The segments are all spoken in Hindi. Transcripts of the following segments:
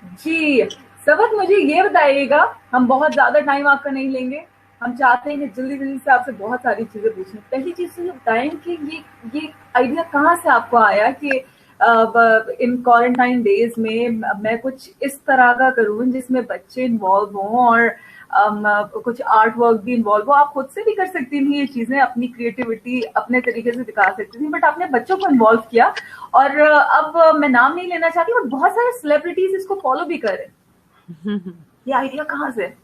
जी, सबक मुझे ये बताइएगा, हम बहुत ज़्यादा टाइम आपका नहीं लेंगे। हम चाहते हैं कि जल्दी-जल्दी से आपसे बहुत सारी चीज़ें पूछें। पहली चीज़ तो ये बताएँ कि ये आइडिया कहाँ से आपको आया कि इन क्वारंटाइन डेज़ में मैं कुछ इस तरह का करूँ जिसमें बच्चे इन्वॉल्व हों और कुछ आर्ट वर्क भी इन्वॉल्व हो। आप खुद से भी कर सकती थी ये चीज़ें, अपनी क्रिएटिविटी अपने तरीके से दिखा सकती थी, बट आपने बच्चों को इन्वॉल्व किया और अब मैं नाम नहीं लेना चाहती, बट बहुत सारे सेलिब्रिटीज इसको फॉलो भी कर रहे हैं। ये आइडिया कहाँ से?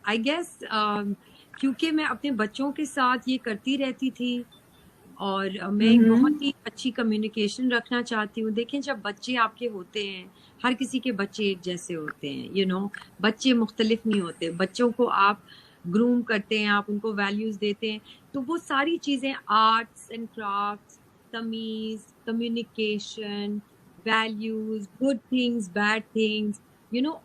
आई गेस क्योंकि मैं अपने बच्चों के साथ ये करती रहती थी और मैं एक बहुत ही अच्छी कम्युनिकेशन रखना चाहती हूँ। देखें, जब बच्चे आपके होते हैं, हर किसी के बच्चे एक जैसे होते हैं, बच्चे मुख्तलिफ नहीं होते। बच्चों को आप ग्रूम करते हैं, आप उनको वैल्यूज देते हैं, तो वो सारी चीजें, आर्ट्स एंड क्राफ्ट्स, तमीज, communication, values, good things, bad things,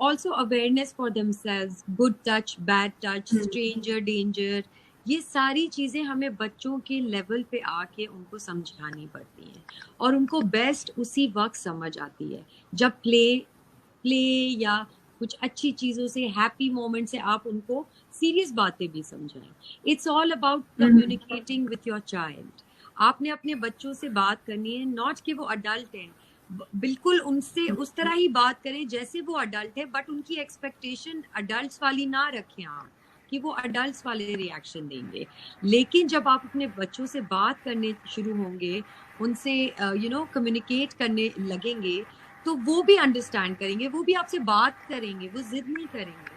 also awareness for themselves, good touch, bad touch, stranger danger, ये सारी चीजें हमें बच्चों के लेवल पे आके उनको समझानी पड़ती हैं और उनको बेस्ट उसी वक्त समझ आती है जब प्ले या कुछ अच्छी चीजों से, हैप्पी मोमेंट से आप उनको सीरियस बातें भी समझाएं। It's all about communicating with your child. आपने अपने बच्चों से बात करनी है, नॉट कि वो अडल्ट हैं, बिल्कुल उनसे उस तरह ही बात करें जैसे वो अडल्ट है, बट उनकी एक्सपेक्टेशन अडल्ट्स वाली ना रखें आप कि वो अडल्ट्स वाले रिएक्शन देंगे। लेकिन जब आप अपने बच्चों से बात करने शुरू होंगे, उनसे कम्युनिकेट करने लगेंगे, तो वो भी अंडरस्टैंड करेंगे, वो भी आपसे बात करेंगे, वो जिद नहीं करेंगे।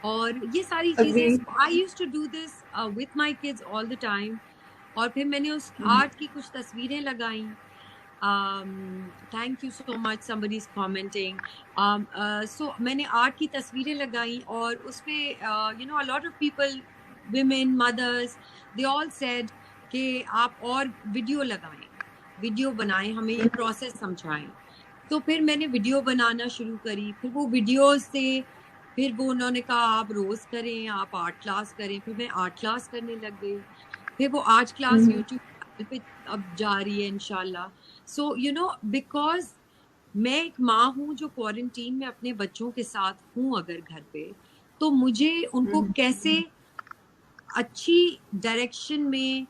और ये सारी चीजें, agree. I used to do this with my kids all the time. और फिर मैंने उस आर्ट की कुछ तस्वीरें लगाई। Thank you so much, somebody is commenting. So मैंने आर्ट की तस्वीरें लगाई और उसपे a lot of people, women, mothers, they all said कि आप और वीडियो लगाएं, वीडियो बनाएं, हमें ये प्रोसेस समझाएं। तो फिर मैंने वीडियो बनाना शुरू करी। फिर वो वीडियोस से फिर वो उन्होंने कहा आप रोज करें, आप आर्ट क्लास करें। फिर मैं आर्ट क्लास करने लग गई। फिर वो आर्ट क्लास यूट्यूब चैनल पे अब जा रही है इंशाल्लाह। सो बिकॉज मैं एक माँ हूँ जो क्वारंटीन में अपने बच्चों के साथ हूँ अगर घर पे, तो मुझे उनको कैसे अच्छी डायरेक्शन में,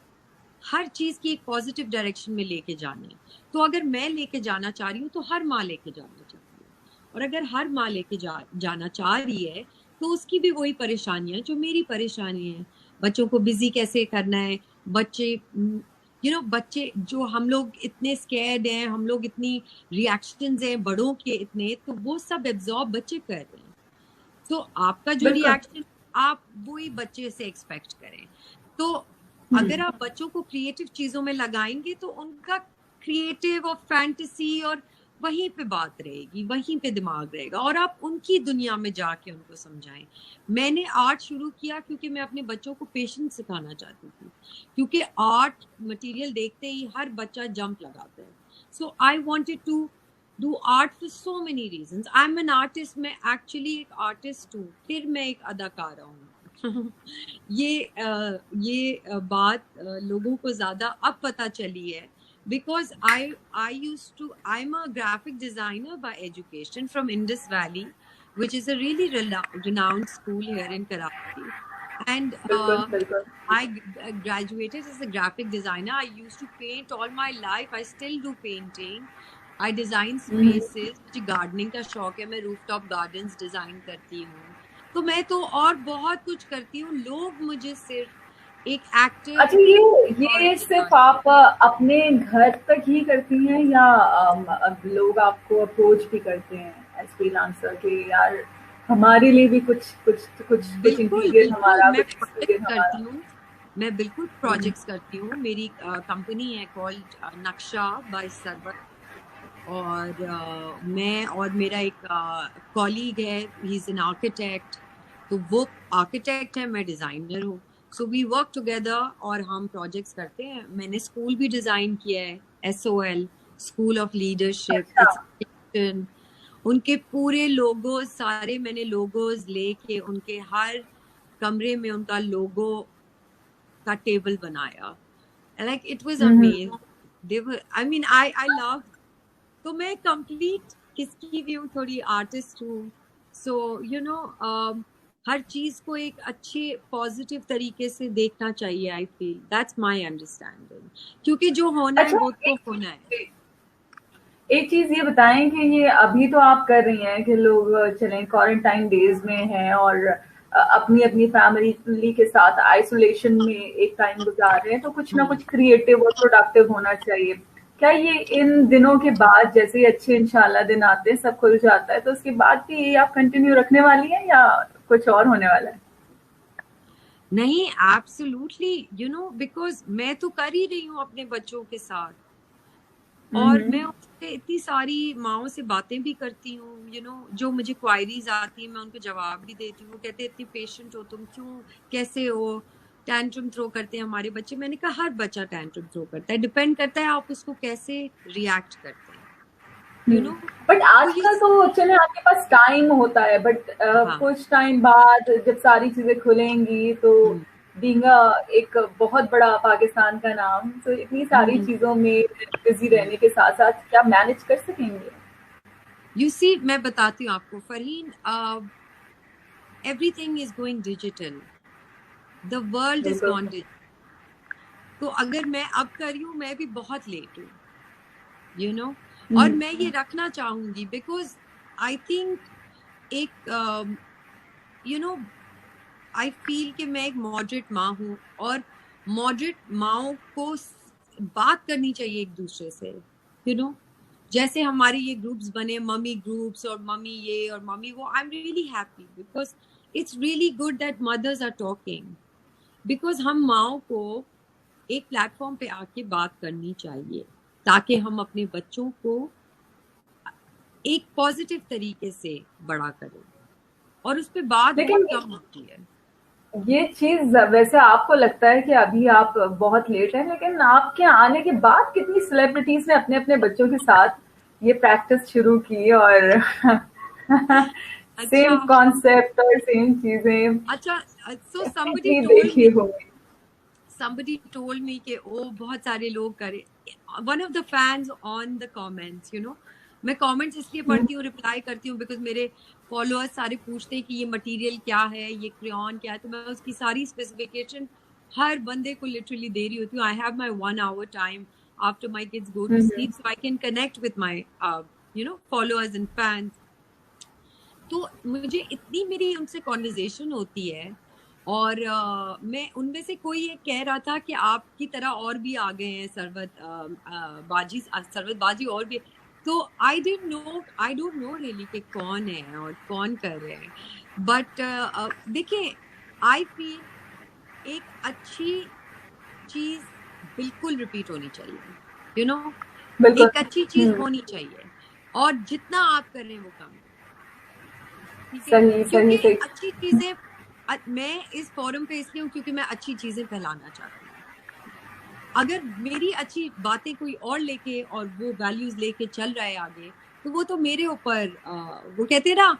हर चीज की एक पॉजिटिव डायरेक्शन में लेके जाना है। तो अगर मैं लेके जाना चाह रही हूँ तो हर माँ लेके जाना चाहती है, और अगर हर माँ लेके जाना चाह रही है तो उसकी भी वही परेशानियां जो मेरी परेशानी है। बच्चों को बिजी कैसे करना है, बच्चे बच्चे जो, हम लोग इतने स्कैर्ड हैं, हम लोग इतनी रिएक्शंस हैं बड़ों के इतने, तो वो सब एब्जॉर्ब बच्चे कर रहे हैं। तो आपका जो बिल्कुल। रिएक्शन, आप वही बच्चे से एक्सपेक्ट करें। तो अगर आप बच्चों को क्रिएटिव चीजों में लगाएंगे तो उनका क्रिएटिव और फैंटेसी और वहीं पे बात रहेगी, वहीं पे दिमाग रहेगा, और आप उनकी दुनिया में जाके उनको समझाएं। मैंने आर्ट शुरू किया क्योंकि मैं अपने बच्चों को पेशेंस सिखाना चाहती थी, क्योंकि आर्ट मटेरियल देखते ही हर बच्चा जंप लगाता है। So I wanted to do art for so many reasons. I'm an artist, मैं actually एक artist हूँ, फिर मैं एक अदाकारा हूँ। ये बात लोगों को ज्यादा अब पता चली है, because I used to, I'm a graphic designer by education from Indus Valley, which is a really renowned school here in Karachi. And बिल्कुल। बिल्कुल। I graduated as a graphic designer. I used to paint all my life. I still do painting. I design spaces. मुझे गार्डनिंग का शौक है, मैं रूफटॉप गार्डन्स डिजाइन करती हूँ। तो मैं तो और बहुत कुछ करती हूँ। लोग मुझे सिर्फ एक एक्टर अच्छा, और ये सिर्फ आप अपने घर तक ही करती हैं या अब लोग आपको अप्रोच भी करते हैं एज फ्रीलांसर कि यार हमारे लिए भी कुछ कुछ कुछ कुछ बिल्कुल इंटीरियर बिल्कुल हमारा, मैं कुछ प्रोजेक्ट्स एक्सपीरियंस करती हमारा? हूँ। मैं बिल्कुल प्रोजेक्ट्स करती हूँ। मेरी कंपनी है कॉल्ड नक्शा बाय सरवर। और मैं और मेरा एक कॉलीग है, ही इज एन आर्किटेक्ट। तो वो आर्किटेक्ट है, मैं डिजाइनर हूँ। सो वी वर्क टुगेदर और हम प्रोजेक्ट्स करते हैं। मैंने स्कूल भी डिजाइन किया है, SOL, स्कूल ऑफ लीडरशिप। अच्छा। इट्स उनके पूरे लोगोज, सारे मैंने लोगोज लेके उनके हर कमरे में उनका लोगो का टेबल बनाया। Like it was amazing. They were, I mean, I love. तो मैं कंप्लीट किसकी भी हूँ, थोड़ी आर्टिस्ट हूँ, सो यू नो हर चीज को एक अच्छे पॉजिटिव तरीके से देखना चाहिए। I feel that's my understanding, क्योंकि जो होना है अच्छा, वो तो होना है। एक चीज ये बताएं कि ये अभी तो आप कर रही हैं कि लोग चलें क्वारंटाइन डेज में हैं और अपनी अपनी फैमिली के साथ आइसोलेशन में एक टाइम गुजार रहे हैं, तो कुछ ना कुछ क्रिएटिव और प्रोडक्टिव होना चाहिए। क्या ये इन दिनों के बाद, जैसे ही अच्छे इंशाल्लाह दिन आते हैं, सब खुल जाता है, तो उसके बाद भी ये आप कंटिन्यू रखने वाली हैं या कुछ और होने वाला है? नहीं, एब्सोल्युटली, यू नो, बिकॉज मैं तो कर ही रही हूँ अपने बच्चों के साथ, और मैं उससे इतनी सारी माओं से बातें भी करती हूँ, यू नो, जो मुझे क्वायरीज आती है मैं उनको जवाब भी देती हूँ। वो कहते हैं इतनी पेशेंट हो तुम, क्यों, कैसे हो, टैंट्रम थ्रो करते हैं हमारे बच्चे। मैंने कहा हर बच्चा टैंट्रम थ्रो करता है, डिपेंड करता है आप उसको कैसे रिएक्ट करते हैं, यू नो। बट तो ये आजकल तो चले आपके पास टाइम होता है, बट हाँ, कुछ टाइम बाद जब सारी चीजें खुलेंगी तो बीइंग एक बहुत बड़ा पाकिस्तान का नाम, तो इतनी सारी चीजों में बिजी रहने के साथ साथ क्या मैनेज कर सकेंगे? यू सी, मैं बताती हूँ आपको Farheen, everything is going digital, the world is बिल्कुल। Gone digital. तो अगर मैं अब कर रही हूँ, मैं भी बहुत लेट हूँ, यू नो, और मैं ये रखना चाहूंगी बिकॉज आई थिंक एक यू नो आई फील कि मैं एक मॉडरेट माँ हूँ, और मॉडरेट माओं को बात करनी चाहिए एक दूसरे से, यू नो। जैसे हमारे ये ग्रुप्स बने, मम्मी ग्रुप्स और मम्मी ये और मम्मी वो, I am really happy because it's really good that mothers are talking, because हम माओं को एक प्लेटफॉर्म पे आके बात करनी चाहिए ताकि हम अपने बच्चों को एक पॉजिटिव तरीके से बड़ा करें, और उस पर बात बहुत लेकिन कम होती है। ये चीज वैसे आपको लगता है कि अभी आप बहुत लेट हैं, लेकिन आपके आने के बाद कितनी सेलिब्रिटीज ने अपने अपने बच्चों के साथ ये प्रैक्टिस शुरू की, और अच्छा, सेम कॉन्सेप्ट और सेम चीजें अच्छा, सो भी देखी होंगी। somebody told me कि ओ बहुत सारे लोग करे, one of the fans on the comments, you know, मैं कमेंट्स इसलिए पढ़ती हूँ, रिप्लाई करती हूँ, बिकॉज मेरे फॉलोअर्स सारे पूछते हैं कि ये मटेरियल क्या है, ये क्रेयॉन क्या है, तो मैं उसकी सारी स्पेसिफिकेशन हर बंदे को लिटरली दे रही होती हूँ। I have my 1 hour time after my kids go to sleep, so I can connect with my you know followers and fans. तो मुझे इतनी मेरी उनसे कॉन्वर्जेशन होती है, और मैं उनमें से कोई ये कह रहा था कि आपकी तरह और भी आ गए हैं सरवत बाजी और भी, तो आई डोंट नो रियली कि कौन है और कौन कर रहे हैं, बट देखिए, आई फील एक अच्छी चीज बिल्कुल रिपीट होनी चाहिए, यू नो, बिल्कुल। एक अच्छी चीज होनी चाहिए, और जितना आप कर रहे हैं वो कम है, ठीक है, सही क्योंकि सही सही। अच्छी चीजें, मैं इस फोरम पे इसलिए हूँ क्योंकि मैं अच्छी चीजें फैलाना चाहती हूँ। अगर मेरी अच्छी बातें कोई और लेके और वो वैल्यूज लेके चल रहा है आगे, तो वो तो मेरे ऊपर, वो कहते हैं ना,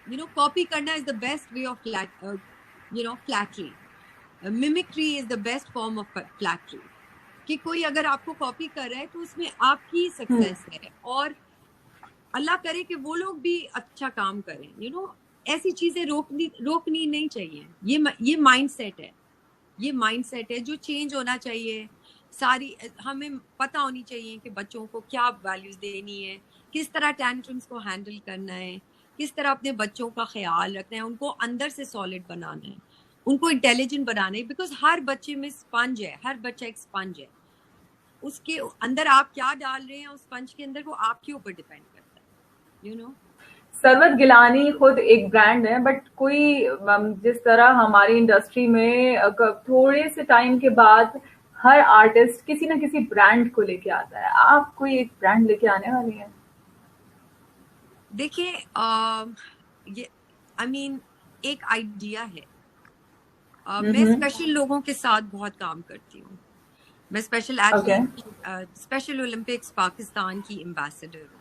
यू नो, कॉपी करना is the best way of you know flattery, mimicry is the best form of flattery, कि कोई अगर आपको कॉपी कर रहा है तो उसमें आपकी सक्सेस है, और अल्लाह करे कि वो लोग भी अच्छा काम करें, यू नो। ऐसी चीजें रोकनी नहीं चाहिए। ये माइंडसेट है, ये माइंडसेट है जो चेंज होना चाहिए। सारी हमें पता होनी चाहिए कि बच्चों को क्या वैल्यूज देनी है, किस तरह टैंट्रम्स को हैंडल करना है, किस तरह अपने बच्चों का ख्याल रखना है, उनको अंदर से सॉलिड बनाना है, उनको इंटेलिजेंट बनाना है, बिकॉज हर बच्चे में स्पंज है, हर बच्चा एक स्पंज है, उसके अंदर आप क्या डाल रहे हैं उस स्पंज के अंदर, वो आपके ऊपर डिपेंड करता है, यू नो। सरवत गिलानी खुद एक ब्रांड है, बट कोई जिस तरह हमारी इंडस्ट्री में थोड़े से टाइम के बाद हर आर्टिस्ट किसी ना किसी ब्रांड को लेके आता है, आप कोई एक ब्रांड लेके आने वाली हैं? देखिए, ये आई मीन एक आइडिया है। मैं स्पेशल लोगों के साथ बहुत काम करती हूँ। मैं special okay. Athlete, special Olympics Pakistan की एम्बेसडर हूँ।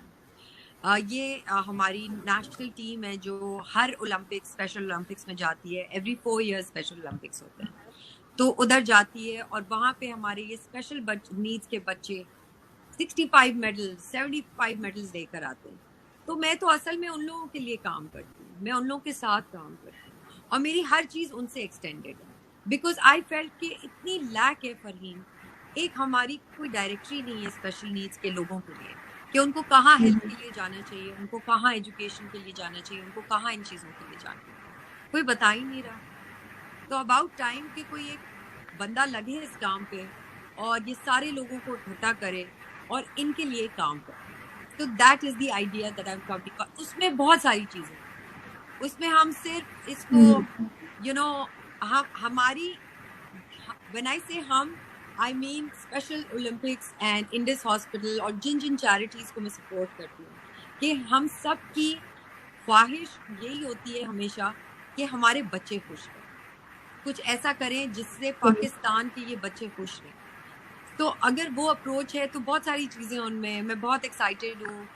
ये हमारी नेशनल टीम है जो हर ओलंपिक्स, स्पेशल ओलंपिक्स में जाती है। एवरी 4 years स्पेशल ओलंपिक्स होते हैं, तो उधर जाती है, और वहाँ पे हमारे ये स्पेशल नीड्स के बच्चे 65 मेडल्स 75 मेडल्स लेकर आते हैं। तो मैं तो असल में उन लोगों के लिए काम करती हूँ, मैं उन लोगों के साथ काम करती हूँ और मेरी हर चीज़ उनसे एक्सटेंडेड है। बिकॉज आई फेल्ट कि इतनी लैक है फरहीन, एक हमारी कोई डायरेक्टरी नहीं है स्पेशल नीड्स के लोगों के लिए कि उनको कहाँ हेल्प के लिए जाना चाहिए, उनको कहाँ एजुकेशन के लिए जाना चाहिए, उनको कहाँ इन चीज़ों के लिए जाना चाहिए, कोई बता ही नहीं रहा। तो अबाउट टाइम कि कोई एक बंदा लगे इस काम पे और ये सारे लोगों को इकट्ठा करे और इनके लिए काम करे। तो that is the idea that I am coming. उसमें बहुत सारी चीजें, उसमें हम सिर्फ इसको यू नो हम हमारी व्हेन आई से हम I mean special Olympics and Indus hospital और जिन जिन चैरिटीज को मैं सपोर्ट करती हूँ कि हम सब की ख्वाहिश यही होती है हमेशा कि हमारे बच्चे खुश रहें, कुछ ऐसा करें जिससे पाकिस्तान के ये बच्चे खुश रहें। तो अगर वो अप्रोच है तो बहुत सारी चीजें उनमें, मैं बहुत एक्साइटेड हूँ,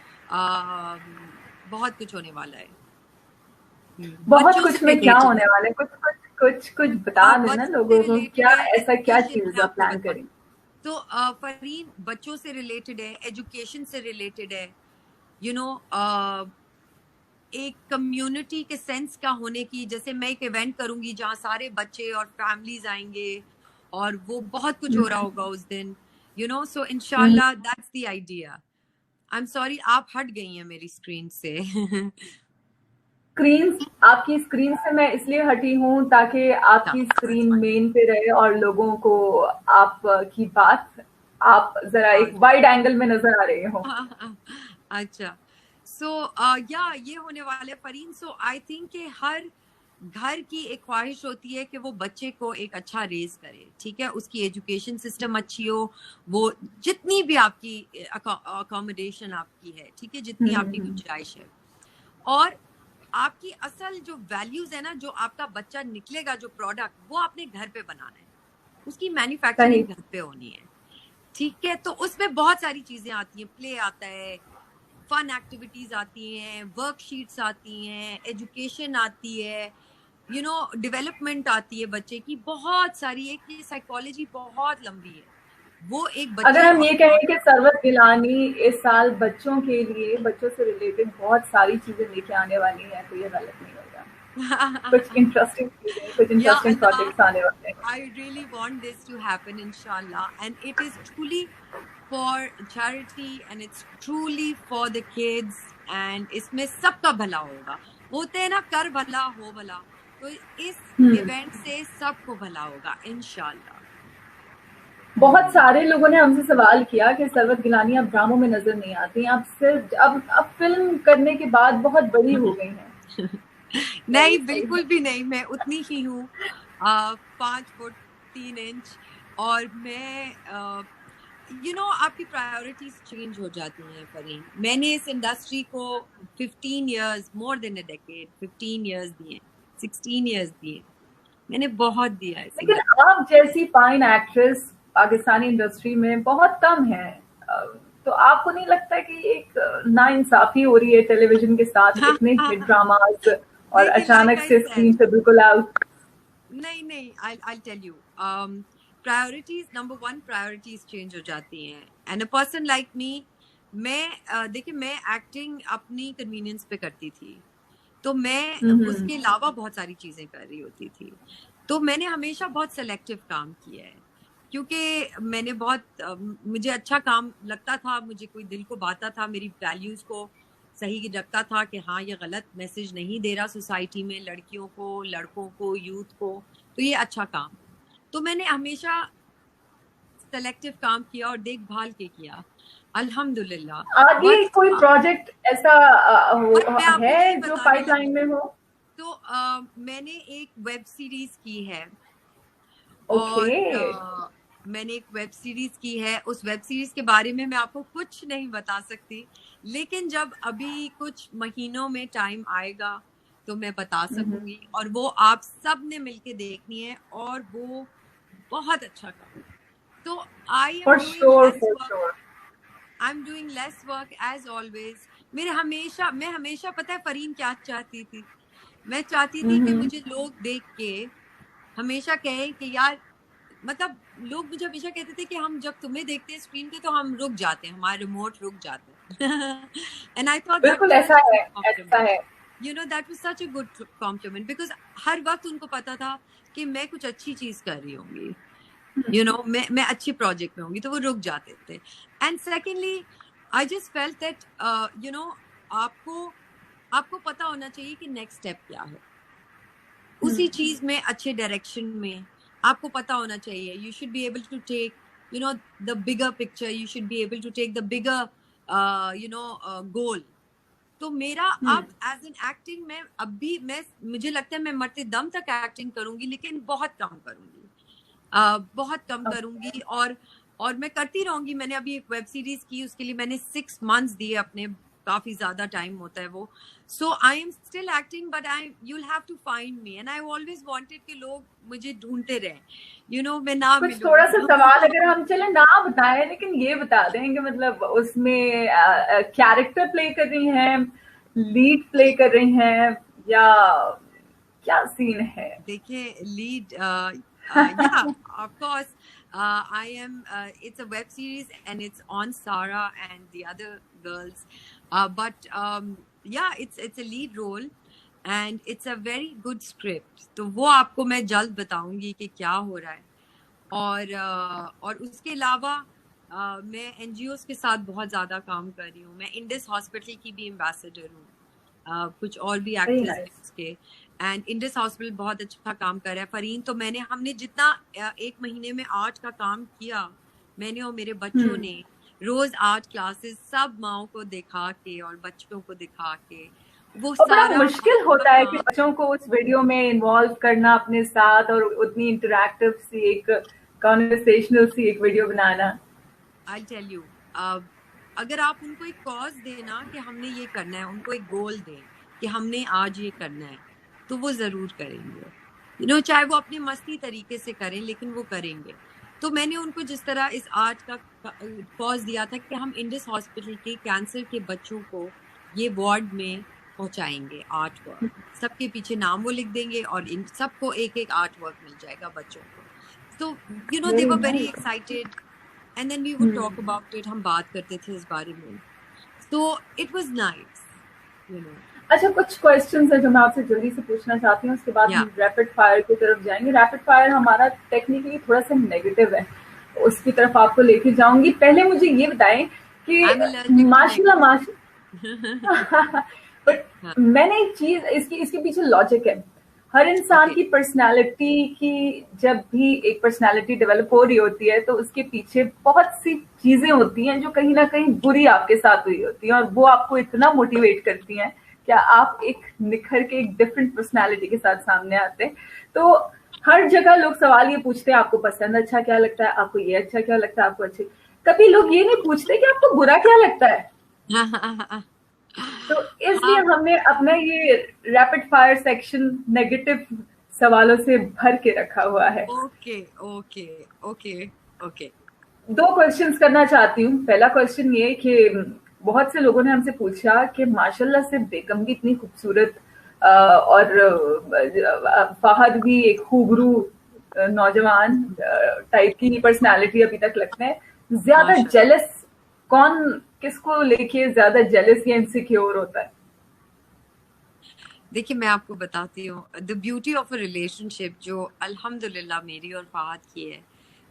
बहुत कुछ होने वाला है। बहुत कुछ में क्या होने वाला है, कुछ बता देना लोगों को, क्या ऐसा क्या चीज आप प्लान करें। तो फरहीन बच्चों से रिलेटेड है, एजुकेशन से रिलेटेड है, यू नो एक कम्युनिटी के सेंस का होने की। जैसे मैं एक इवेंट करूंगी जहाँ सारे बच्चे और फैमिलीज आएंगे और वो बहुत कुछ हो रहा होगा उस दिन, यू नो। सो इंशाल्लाह that's the idea. I am sorry आप हट गई हैं मेरी स्क्रीन से। स्क्रीन, आपकी स्क्रीन से मैं इसलिए हटी हूँ ताकि आपकी स्क्रीन मेन पे रहे और लोगों को आपकी बात आप जरा एक वाइड एंगल में नजर आ रहे हो। अच्छा, सो या ये होने वाले फरीन। सो आई थिंक कि हर घर की एक ख्वाहिश होती है कि वो बच्चे को एक अच्छा रेज करे, ठीक है, उसकी एजुकेशन सिस्टम अच्छी हो, वो जितनी भी आपकी अकोमोडेशन आपकी है, ठीक है, जितनी आपकी गुंजाइश है, और आपकी असल जो वैल्यूज है ना, जो आपका बच्चा निकलेगा जो प्रोडक्ट, वो आपने घर पे बनाना है, उसकी मैन्युफैक्चरिंग घर पे होनी है, ठीक है। तो उसमें बहुत सारी चीजें आती हैं, प्ले आता है, फन एक्टिविटीज आती हैं, वर्कशीट्स आती हैं, एजुकेशन आती है, यू नो डेवलपमेंट आती है बच्चे की, बहुत सारी। एक ये साइकोलॉजी बहुत लंबी है, वो एक बच्चे। अगर हम ये कहें कि सरवत गिलानी इस साल बच्चों के लिए, बच्चों से रिलेटेड बहुत सारी चीजें लेके आने वाली हैं, तो ये गलत नहीं होगा। कुछ इंटरेस्टिंग चीजें, कुछ इंटरेस्टिंग प्रोजेक्ट्स आने वाले हैं। I really want this to happen, inshallah, and it is truly for charity and it's truly for the kids, and इसमें सबका भला होगा। होते हैं ना, कर भला हो भला, तो इस इवेंट से सबको भला होगा इंशाल्लाह। बहुत सारे लोगों ने हमसे सवाल किया कि सरवत गिलानी अब ड्रामों में नजर नहीं आती, अब सिर्फ अब फिल्म करने के बाद बहुत बड़ी हो गई हैं। नहीं, बिल्कुल भी नहीं, मैं उतनी ही हूँ, 5 फुट 3 इंच, और मैं यू नो आपकी प्रायोरिटीज चेंज हो जाती हैं फरीन। मैंने इस इंडस्ट्री को 15 years, more than a decade, 15 years दिए, 16 इयर्स दिए, मैंने बहुत दिया है। लेकिन आप जैसी फाइन एक्ट्रेस पाकिस्तानी इंडस्ट्री में बहुत कम है, तो आपको नहीं लगता कि एक नाइंसाफी हो रही है टेलीविजन के साथ, इतने हिट ड्रामास और अचानक से स्क्रीन पे बिल्कुल आउट? नहीं, I'll tell you, priorities, number 1 priorities change हो जाती हैं, and a person like me, मैं देखिए, मैं एक्टिंग अपनी कन्वीनियंस पे करती थी, तो मैं उसके अलावा बहुत सारी चीजें कर रही होती थी। तो मैंने हमेशा बहुत सेलेक्टिव काम किया है, क्योंकि मैंने बहुत मुझे अच्छा काम लगता था, मुझे कोई दिल को भाता था, मेरी वैल्यूज को सही रखता था कि हाँ ये गलत मैसेज नहीं दे रहा सोसाइटी में लड़कियों को, लड़कों को, यूथ को, तो ये अच्छा काम। तो मैंने हमेशा सेलेक्टिव काम किया और देखभाल के किया, अल्हम्दुलिल्लाह। आगे कोई प्रोजेक्ट ऐसा है जो पाइपलाइन में हो? तो मैंने एक वेब सीरीज की है, और मैंने एक वेब सीरीज की है, उस वेब सीरीज के बारे में मैं आपको कुछ नहीं बता सकती, लेकिन जब अभी कुछ महीनों में टाइम आएगा तो मैं बता सकूंगी, और वो आप सब ने मिलके देखनी है, और वो बहुत अच्छा काम। तो I am doing less work as always. मैं हमेशा पता है फरीन क्या चाहती थी? मैं चाहती थी कि मुझे लोग देख के हमेशा कहें कि यार मतलब लोग मुझे हमेशा कहते थे कि हम जब तुम्हें देखते हैं स्क्रीन पे तो हम रुक जाते हैं, हमारे रिमोट रुक जाते हैं एंड आई थॉट दैट बिल्कुल वाज ऐसा सच अ है, गुड ऐसा कॉम्प्लीमेंट, है। You know that was such a good compliment, because हर वक्त उनको पता था कि मैं कुछ अच्छी चीज कर रही होंगी, यू नो मैं अच्छे प्रोजेक्ट में होंगी, तो वो रुक जाते थे। And secondly I just felt that you know आपको आपको पता होना चाहिए कि नेक्स्ट स्टेप क्या है, उसी चीज में अच्छे डायरेक्शन में आपको पता होना चाहिए। You should be able to take you know the bigger picture, you should be able to take the bigger you know goal. तो मेरा अब एज एन एक्टिंग में अब भी मैं मुझे लगता है मैं मरते दम तक एक्टिंग करूंगी, लेकिन बहुत कम करूंगी, बहुत कम करूंगी। और मैं करती रहूंगी। मैंने अभी एक वेब सीरीज की, उसके लिए मैंने 6 months दिए अपने, काफी ज्यादा टाइम होता है वो। So I am still acting but I you will have to find me, and I always wanted कि लोग मुझे ढूंढते रहें, यू नो मैं ना कुछ मिलूं थोड़ा सा लोगों सवाल को। अगर हम चले ना बताएं, लेकिन ये बता दें कि मतलब उसमें कैरेक्टर प्ले कर रही हैं, लीड प्ले कर रही हैं, या क्या सीन है? देखिए lead yeah, of course, I am it's a web series and it's on Sarah and the other girls, but yeah, it's a lead role and it's a very good script, तो वो आपको मैं जल्द बताऊंगी कि क्या हो रहा है। और उसके अलावा मैं एनजीओ के साथ बहुत ज्यादा काम कर रही हूँ। मैं इंडिस हॉस्पिटल की भी एम्बेसडर हूँ, कुछ और भी वेरी एक्टर्स हैं नाइस। उसके। एंड इंडिस हॉस्पिटल बहुत अच्छा काम कर रहा है। फरीन तो हमने जितना 1 महीने में आर्ट का काम किया, मैंने और मेरे बच्चों ने रोज आर्ट क्लासेस सब माओ को दिखा के और बच्चों को दिखा के, वो और बड़ा सारा मुश्किल आर्ट का होता है कि काम। बच्चों को उस वीडियो में इन्वॉल्व करना अपने साथ, और उतनी इंटरैक्टिव सी एक कॉन्वर्सेशनल सी एक वीडियो बनाना। आई टेल यू, अगर आप उनको एक कॉज देना कि हमने ये करना है, उनको एक गोल दें कि हमने आज ये करना है, तो वो जरूर करेंगे, यू नो चाहे वो अपनी मस्ती तरीके से करें, लेकिन वो करेंगे। तो मैंने उनको जिस तरह इस आर्ट का कॉज दिया था कि हम इंडिस हॉस्पिटल के कैंसर के बच्चों को ये वार्ड में पहुंचाएंगे आर्ट वर्क, सबके पीछे नाम वो लिख देंगे और इन सबको एक एक आर्ट वर्क मिल जाएगा बच्चों को। तो you know they very were very nice. Excited and then we would talk about it, हम बात करते थे इस बारे में, so it was nice, you know। अच्छा, कुछ क्वेश्चंस है जो मैं आपसे जल्दी से पूछना चाहती हूँ, उसके बाद yeah, हम रैपिड फायर की तरफ जाएंगे। रैपिड फायर हमारा टेक्निकली थोड़ा सा नेगेटिव है, उसकी तरफ आपको लेके जाऊंगी। पहले मुझे ये बताएं कि I'm allergic to माशाल्लाह negative बट हाँ, मैंने एक चीज, इसकी इसके पीछे लॉजिक है। हर इंसान okay, की पर्सनालिटी की, जब भी एक पर्सनालिटी डेवलप हो रही होती है, तो उसके पीछे बहुत सी चीजें होती हैं जो कहीं ना कहीं बुरी आपके साथ हुई होती हैं, और वो आपको इतना मोटिवेट करती हैं कि आप एक निखर के एक डिफरेंट पर्सनालिटी के साथ सामने आते हैं। तो हर जगह लोग सवाल ये पूछते हैं, आपको पसंद अच्छा क्या लगता है, आपको ये अच्छा क्या लगता है, आपको अच्छे। कभी लोग ये नहीं पूछते कि आपको बुरा क्या लगता है। तो इसलिए हाँ, हमने अपना ये रैपिड फायर सेक्शन नेगेटिव सवालों से भर के रखा हुआ है। okay, okay, okay, okay, 2 questions करना चाहती हूँ। पहला क्वेश्चन ये कि बहुत से लोगों ने हमसे पूछा कि माशाल्लाह से बेगम भी इतनी खूबसूरत और फहद भी एक खूबरू नौजवान टाइप की पर्सनालिटी अभी तक लगते हैं। ज्यादा माशाल्लाह। जेलस कौन, किसको लेके ज्यादा जेलस या इनसिक्योर होता है? देखिए मैं आपको बताती हूँ, the beauty of a relationship जो अल्हम्दुलिल्लाह मेरी और फहद की है,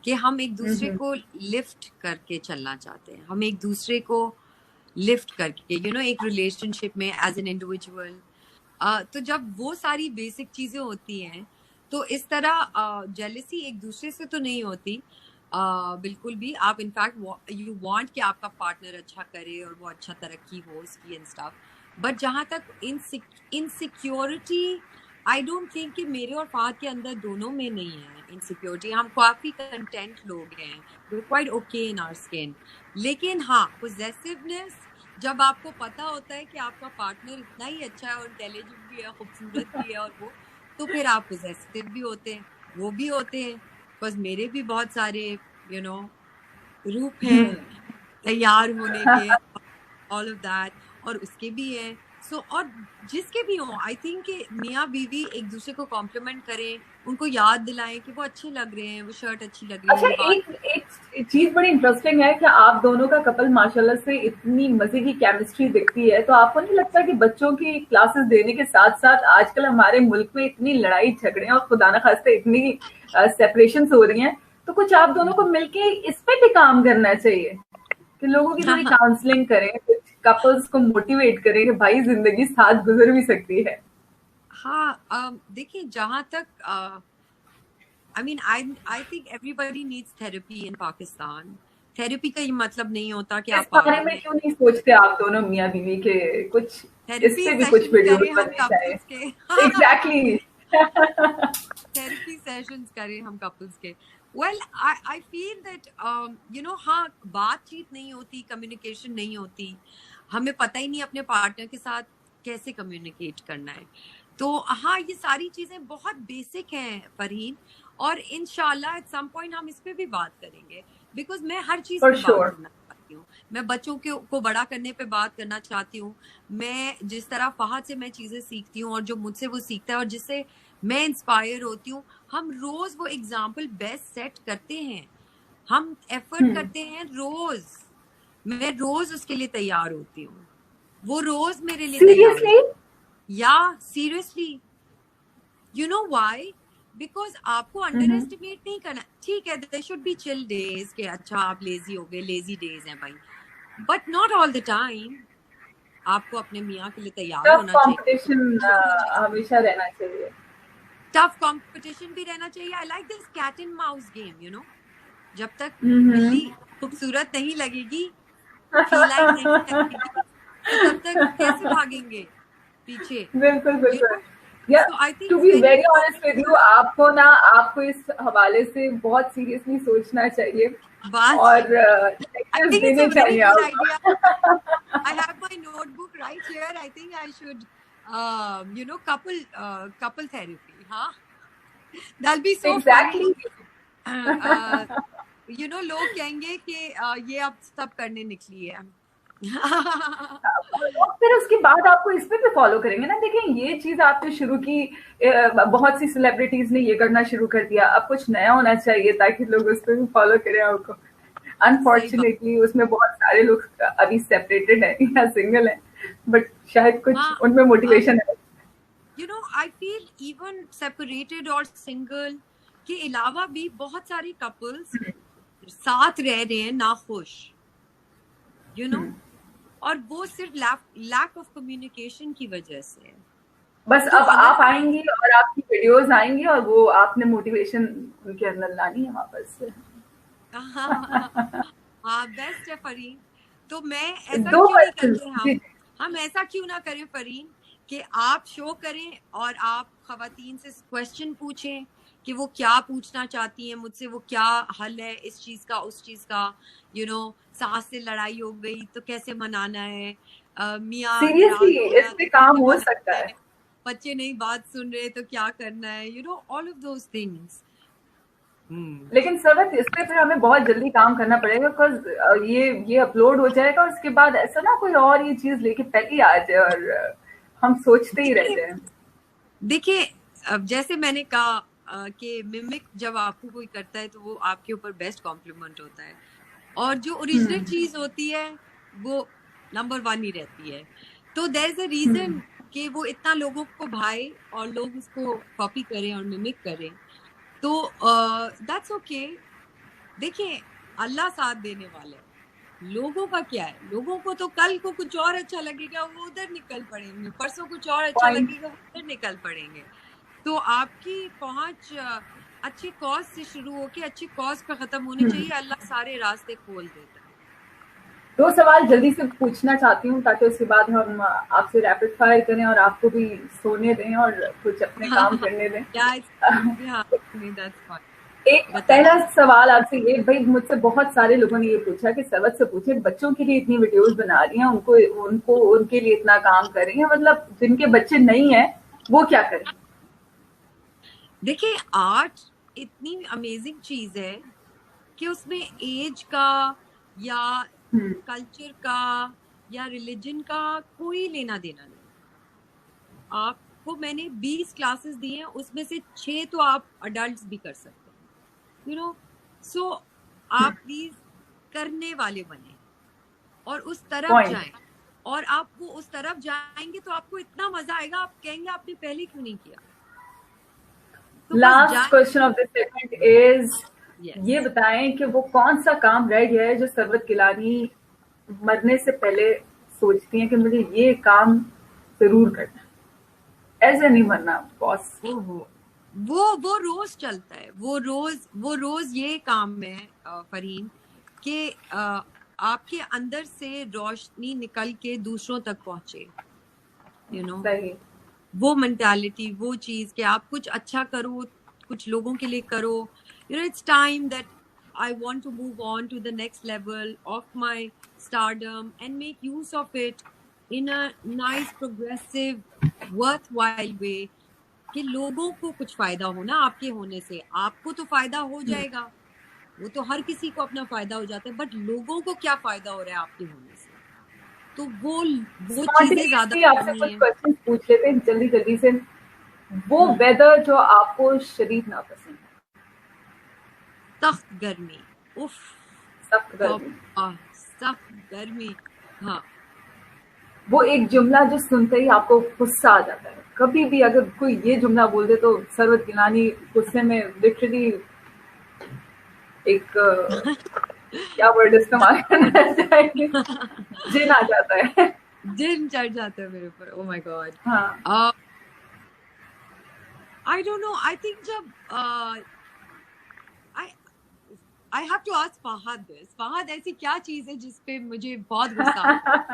कि हम एक दूसरे को लिफ्ट करके चलना चाहते हैं, हम एक दूसरे को लिफ्ट करके, यू नो एक रिलेशनशिप में एज एन इंडिविजुअल। तो जब वो सारी बेसिक चीजें होती हैं, तो इस तरह जेलसी एक दूसरे से तो नहीं होती, बिल्कुल भी। आप इनफैक्ट यू वांट कि आपका पार्टनर अच्छा करे और वो अच्छा तरक्की हो उसकी एंड स्टफ। बट जहां तक इनसिक्योरिटी, आई डोंट थिंक कि मेरे और फहद के अंदर दोनों में नहीं है इनसिक्योरिटी। हम काफी कंटेंट लोग हैं, we quite okay in our skin. लेकिन हाँ, पोजेसिवनेस, जब आपको पता होता है कि आपका पार्टनर इतना ही अच्छा है और इंटेलिजेंट भी है, खूबसूरत भी है, और वो, तो फिर आप पोजेसिव भी होते हैं, वो भी होते हैं। बिकॉज मेरे भी बहुत सारे यू नो रूप हैं तैयार होने के, ऑल ऑफ दैट। और उसके भी है। सो और जिसके भी हो, आई थिंक कि मियाँ बीवी एक दूसरे को कॉम्प्लीमेंट करें, उनको याद दिलाएं कि वो अच्छे लग रहे हैं, वो शर्ट अच्छी लग रही है, अच्छा, ये बात। एक चीज बड़ी इंटरेस्टिंग है कि आप दोनों का कपल माशाल्लाह से इतनी मजे की केमिस्ट्री दिखती है, तो आपको नहीं लगता कि बच्चों की क्लासेस देने के साथ साथ आजकल हमारे मुल्क में इतनी लड़ाई झगड़े और खुदा न खास्ते इतनी सेपरेशन हो रही हैं, तो कुछ आप दोनों को मिलके इस पे भी काम करना चाहिए कि लोगों की हाँ थोड़ी हाँ काउंसलिंग करें, कुछ कपल्स को मोटिवेट करें कि भाई जिंदगी साथ गुजर भी सकती है। हाँ, देखिए जहां तक I mean I think everybody needs therapy in Pakistan. Therapy का ये मतलब नहीं होता कि इस आप बारे पागल में हैं। क्यों नहीं सोचते आप दोनों मियाँ बीवी के कुछ इस थेरेपी पे भी कुछ सेशंस वीडियोस करें हम बनने चाहिए? कपल्स के। एग्जैक्टली। थेरेपी सेशंस करें हम कपल्स के। वेल आई फील दैट हाँ, बातचीत नहीं होती, कम्युनिकेशन नहीं होती, हमें पता ही नहीं अपने पार्टनर के साथ कैसे कम्युनिकेट करना है। तो हाँ, ये सारी चीजें बहुत बेसिक हैं फरहीन, और इंशाल्लाह एट सम पॉइंट हम इस पे भी बात करेंगे, बिकॉज मैं हर चीज फॉर पे बात श्योर। करना चाहती हूँ। मैं बच्चों को बड़ा करने पे बात करना चाहती हूँ। मैं जिस तरह फहद से मैं चीजें सीखती हूँ और जो मुझसे वो सीखता है और जिससे मैं इंस्पायर होती हूँ, हम रोज वो एग्जाम्पल बेस्ट सेट करते हैं, हम एफर्ट करते हैं रोज। मैं रोज उसके लिए तैयार होती हूँ, वो रोज मेरे लिए तैयार सीरियसली? होती है। या seriously, you know why? Because आपको अंडर एस्टिमेट नहीं करना। ठीक है, there should be chill days के अच्छा आप लेजी हो गए, लेजी डेज हैं भाई, but not all the time. आपको अपने मियाँ के लिए तैयार टफ होना चाहिए, कंपटीशन होना चाहिए, हमेशा रहना चाहिए। टफ कंपटीशन भी रहना चाहिए। I like this cat and mouse game, you know. जब तक बिल्ली खूबसूरत नहीं लगेगी, फीलाइन नहीं लगेगी, तो तब तक कैसे भागेंगे पीछे, बिल्कुल यू बिल्कुल। नो। या so I think to it's be very very honest with you, important. आपको इस हवाले से बहुत सीरियसली सोचना चाहिए बस और आई लेक्चर्स थिंक इट्स अ देने वेरी चाहिए गुड आइडिया। आपको। I have my notebook right here. I think I should, couple therapy. Huh? That'll be so funny. Exactly. uh, लोग कहेंगे कि ये अब सब करने निकली है। लोग फिर उसके बाद आपको इस पे भी फॉलो करेंगे ना। देखें, ये चीज आपने शुरू की, बहुत सी सेलिब्रिटीज ने ये करना शुरू कर दिया, अब कुछ नया होना चाहिए ताकि लोग उस पे भी फॉलो करें आपको। सही बात। अनफॉर्चुनेटली उसमें बहुत सारे लोग अभी सेपरेटेड है या सिंगल है, बट शायद कुछ हाँ, उनमें मोटिवेशन है। I feel even separated और single के अलावा भी बहुत सारे कपल्स साथ रह रहे हैं नाखुश, यू नो और वो सिर्फ लैक ऑफ कम्युनिकेशन की वजह से है। बस तो अब अगर आप आएंगी और आपकी वीडियोस आएंगी और वो आपने मोटिवेशन उनके अंदर लानी है वापस से। हाँ, बेस्ट है फरीन। तो मैं ऐसा दो क्यों नहीं क्वेश्चन करते, जी। हम ऐसा क्यों ना करें फरीन कि आप शो करें और आप खवातीन से क्वेश्चन पूछें कि वो क्या पूछना चाहती हैं मुझसे, वो क्या हल है इस चीज का, उस चीज का, सास से लड़ाई हो गई तो कैसे मनाना है, मियाँ सीरियसली नाराज हो गया इस पे तो काम कैसे हो मनाना सकता है, है। बच्चे नहीं बात सुन रहे तो क्या करना है, ऑल ऑफ दोज थिंग्स। लेकिन सरवत इस पे फिर हमें बहुत जल्दी काम करना पड़ेगा, बिकॉज ये अपलोड हो जाएगा और उसके बाद ऐसा ना कोई और ये चीज लेके पहले आ जाए और हम सोचते ही रह जाए। देखिए, अब जैसे मैंने कहा कि मिमिक जब आपको कोई करता है तो वो आपके ऊपर बेस्ट कॉम्प्लीमेंट होता है, और जो ओरिजिनल चीज होती है वो नंबर 1 ही रहती है। तो देयर इज अ रीजन कि वो इतना लोगों को भाए और लोग उसको कॉपी करें और मिमिक करें, तो दैट्स ओके। देखिए, अल्लाह साथ देने वाले हैं। लोगों का क्या है, लोगों को तो कल को कुछ और अच्छा लगेगा वो उधर निकल पड़ेंगे, परसों कुछ और अच्छा पॉइंट। लगेगा वो उधर निकल पड़ेंगे। तो आपकी पहुंच अच्छे कॉज से शुरू होके अच्छे कॉज पे खत्म होनी चाहिए। अल्लाह सारे रास्ते खोल देता है। 2 सवाल जल्दी से पूछना चाहती हूँ ताकि उसके बाद हम आपसे रैपिड फायर करें और आपको भी सोने दें और कुछ अपने काम करने दें। एक पहला सवाल आपसे ये, भाई मुझसे बहुत सारे लोगों ने ये पूछा कि सरवत से पूछे, बच्चों के लिए इतनी वीडियोस बना रही हैं, उनको उनको उनके लिए इतना काम कर रही हैं, मतलब जिनके बच्चे नहीं हैं वो क्या करें? देखिए, आर्ट इतनी अमेजिंग चीज है कि उसमें एज का या कल्चर का या रिलीजन का कोई लेना देना नहीं। आपको मैंने 20 क्लासेस दी हैं, उसमें से 6 तो आप अडल्ट भी कर सकते हैं, यू नो। सो आप प्लीज करने वाले बने और उस तरफ जाएं, और आप वो उस तरफ जाएंगे तो आपको इतना मजा आएगा, आप कहेंगे आपने पहले क्यों नहीं किया। तो last question of this segment is, ये बताएं कि वो कौन सा काम रह गया है जो सरवत गिलानी मरने से पहले सोचती हैं कि मुझे ये काम जरूर करना है, ऐसे नहीं मरना बॉस। वो रोज चलता है, वो रोज ये काम है फरहीन, कि आपके अंदर से रोशनी निकल के दूसरों तक पहुंचे, यू नो। वो मेंटालिटी, वो चीज कि आप कुछ अच्छा करो, कुछ लोगों के लिए करो, you know. It's time that I want to move on to the next level of my stardom and make use of it in a nice, progressive, worthwhile way, कि लोगों को कुछ फायदा हो ना आपके होने से। आपको तो फायदा हो जाएगा, वो तो हर किसी को अपना फायदा हो जाता है, बट लोगों को क्या फायदा हो रहा है आपके होने से, तो वो चीजें ज्यादा आपसे कुछ क्वेश्चन पूछ लेते हैं जल्दी जल्दी से। वो वेदर जो आपको शदीद नापसंद है? सख्त गर्मी, उफ, सख्त गर्मी, सख्त गर्मी। हाँ, वो एक जुमला जो सुनते ही आपको गुस्सा आ जाता है। कभी भी अगर कोई ये जुमला बोल दे तो सरवत गिलानी गुस्से में लिटरली एक क्या वर्ड इस्तेमाल करना चाहिए, जिन आ जाता है, जिन चढ़ जाता है मेरे ऊपर। Oh my God. हाँ, I don't know, I think जब I have to ask Fahad this. Fahad, ऐसी क्या चीज है जिसपे मुझे बहुत गुस्सा आता है?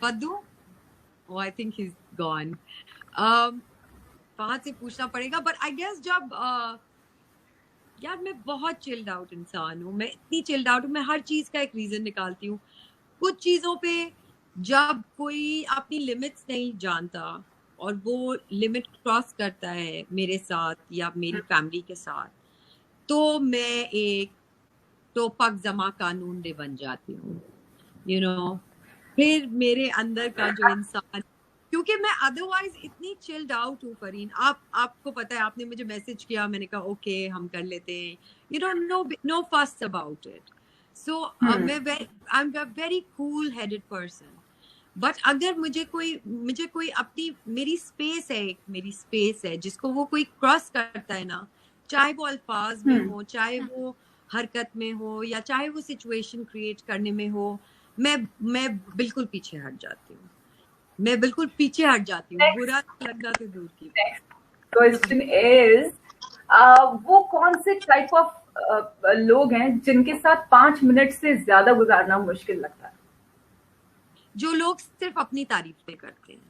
फद्दू? Oh, I think he's gone. Fahad से पूछना पड़ेगा, but I guess जब यार मैं बहुत चिल्ड आउट इंसान हूँ, मैं इतनी चिल्ड आउट हूँ, मैं हर चीज का एक रीजन निकालती हूँ। कुछ चीजों पे जब कोई अपनी लिमिट्स नहीं जानता और वो लिमिट क्रॉस करता है मेरे साथ या मेरी फैमिली के साथ, तो मैं एक टोपक जमा कानून दे बन जाती हूँ, यू नो। फिर मेरे अंदर का जो इंसान, क्योंकि मैं अदरवाइज इतनी चिल्ड आउट हूँ फरीन, आपको पता है, आपने मुझे मैसेज किया, मैंने कहा ओके हम कर लेते हैं, you know, no first about it. So मैं I am a very cool headed person, but अगर मुझे कोई अपनी मेरी स्पेस है जिसको वो कोई क्रॉस करता है ना, चाहे वो अल्फाज में हो, चाहे वो हरकत में हो, या चाहे वो सिचुएशन क्रिएट करने में हो, मैं बिल्कुल पीछे हट जाती हूँ, बुरा लगना तो दूर की। क्वेश्चन इज, वो कौन से टाइप ऑफ लोग हैं जिनके साथ 5 मिनट से ज्यादा गुजारना मुश्किल लगता है? जो लोग सिर्फ अपनी तारीफें करते हैं,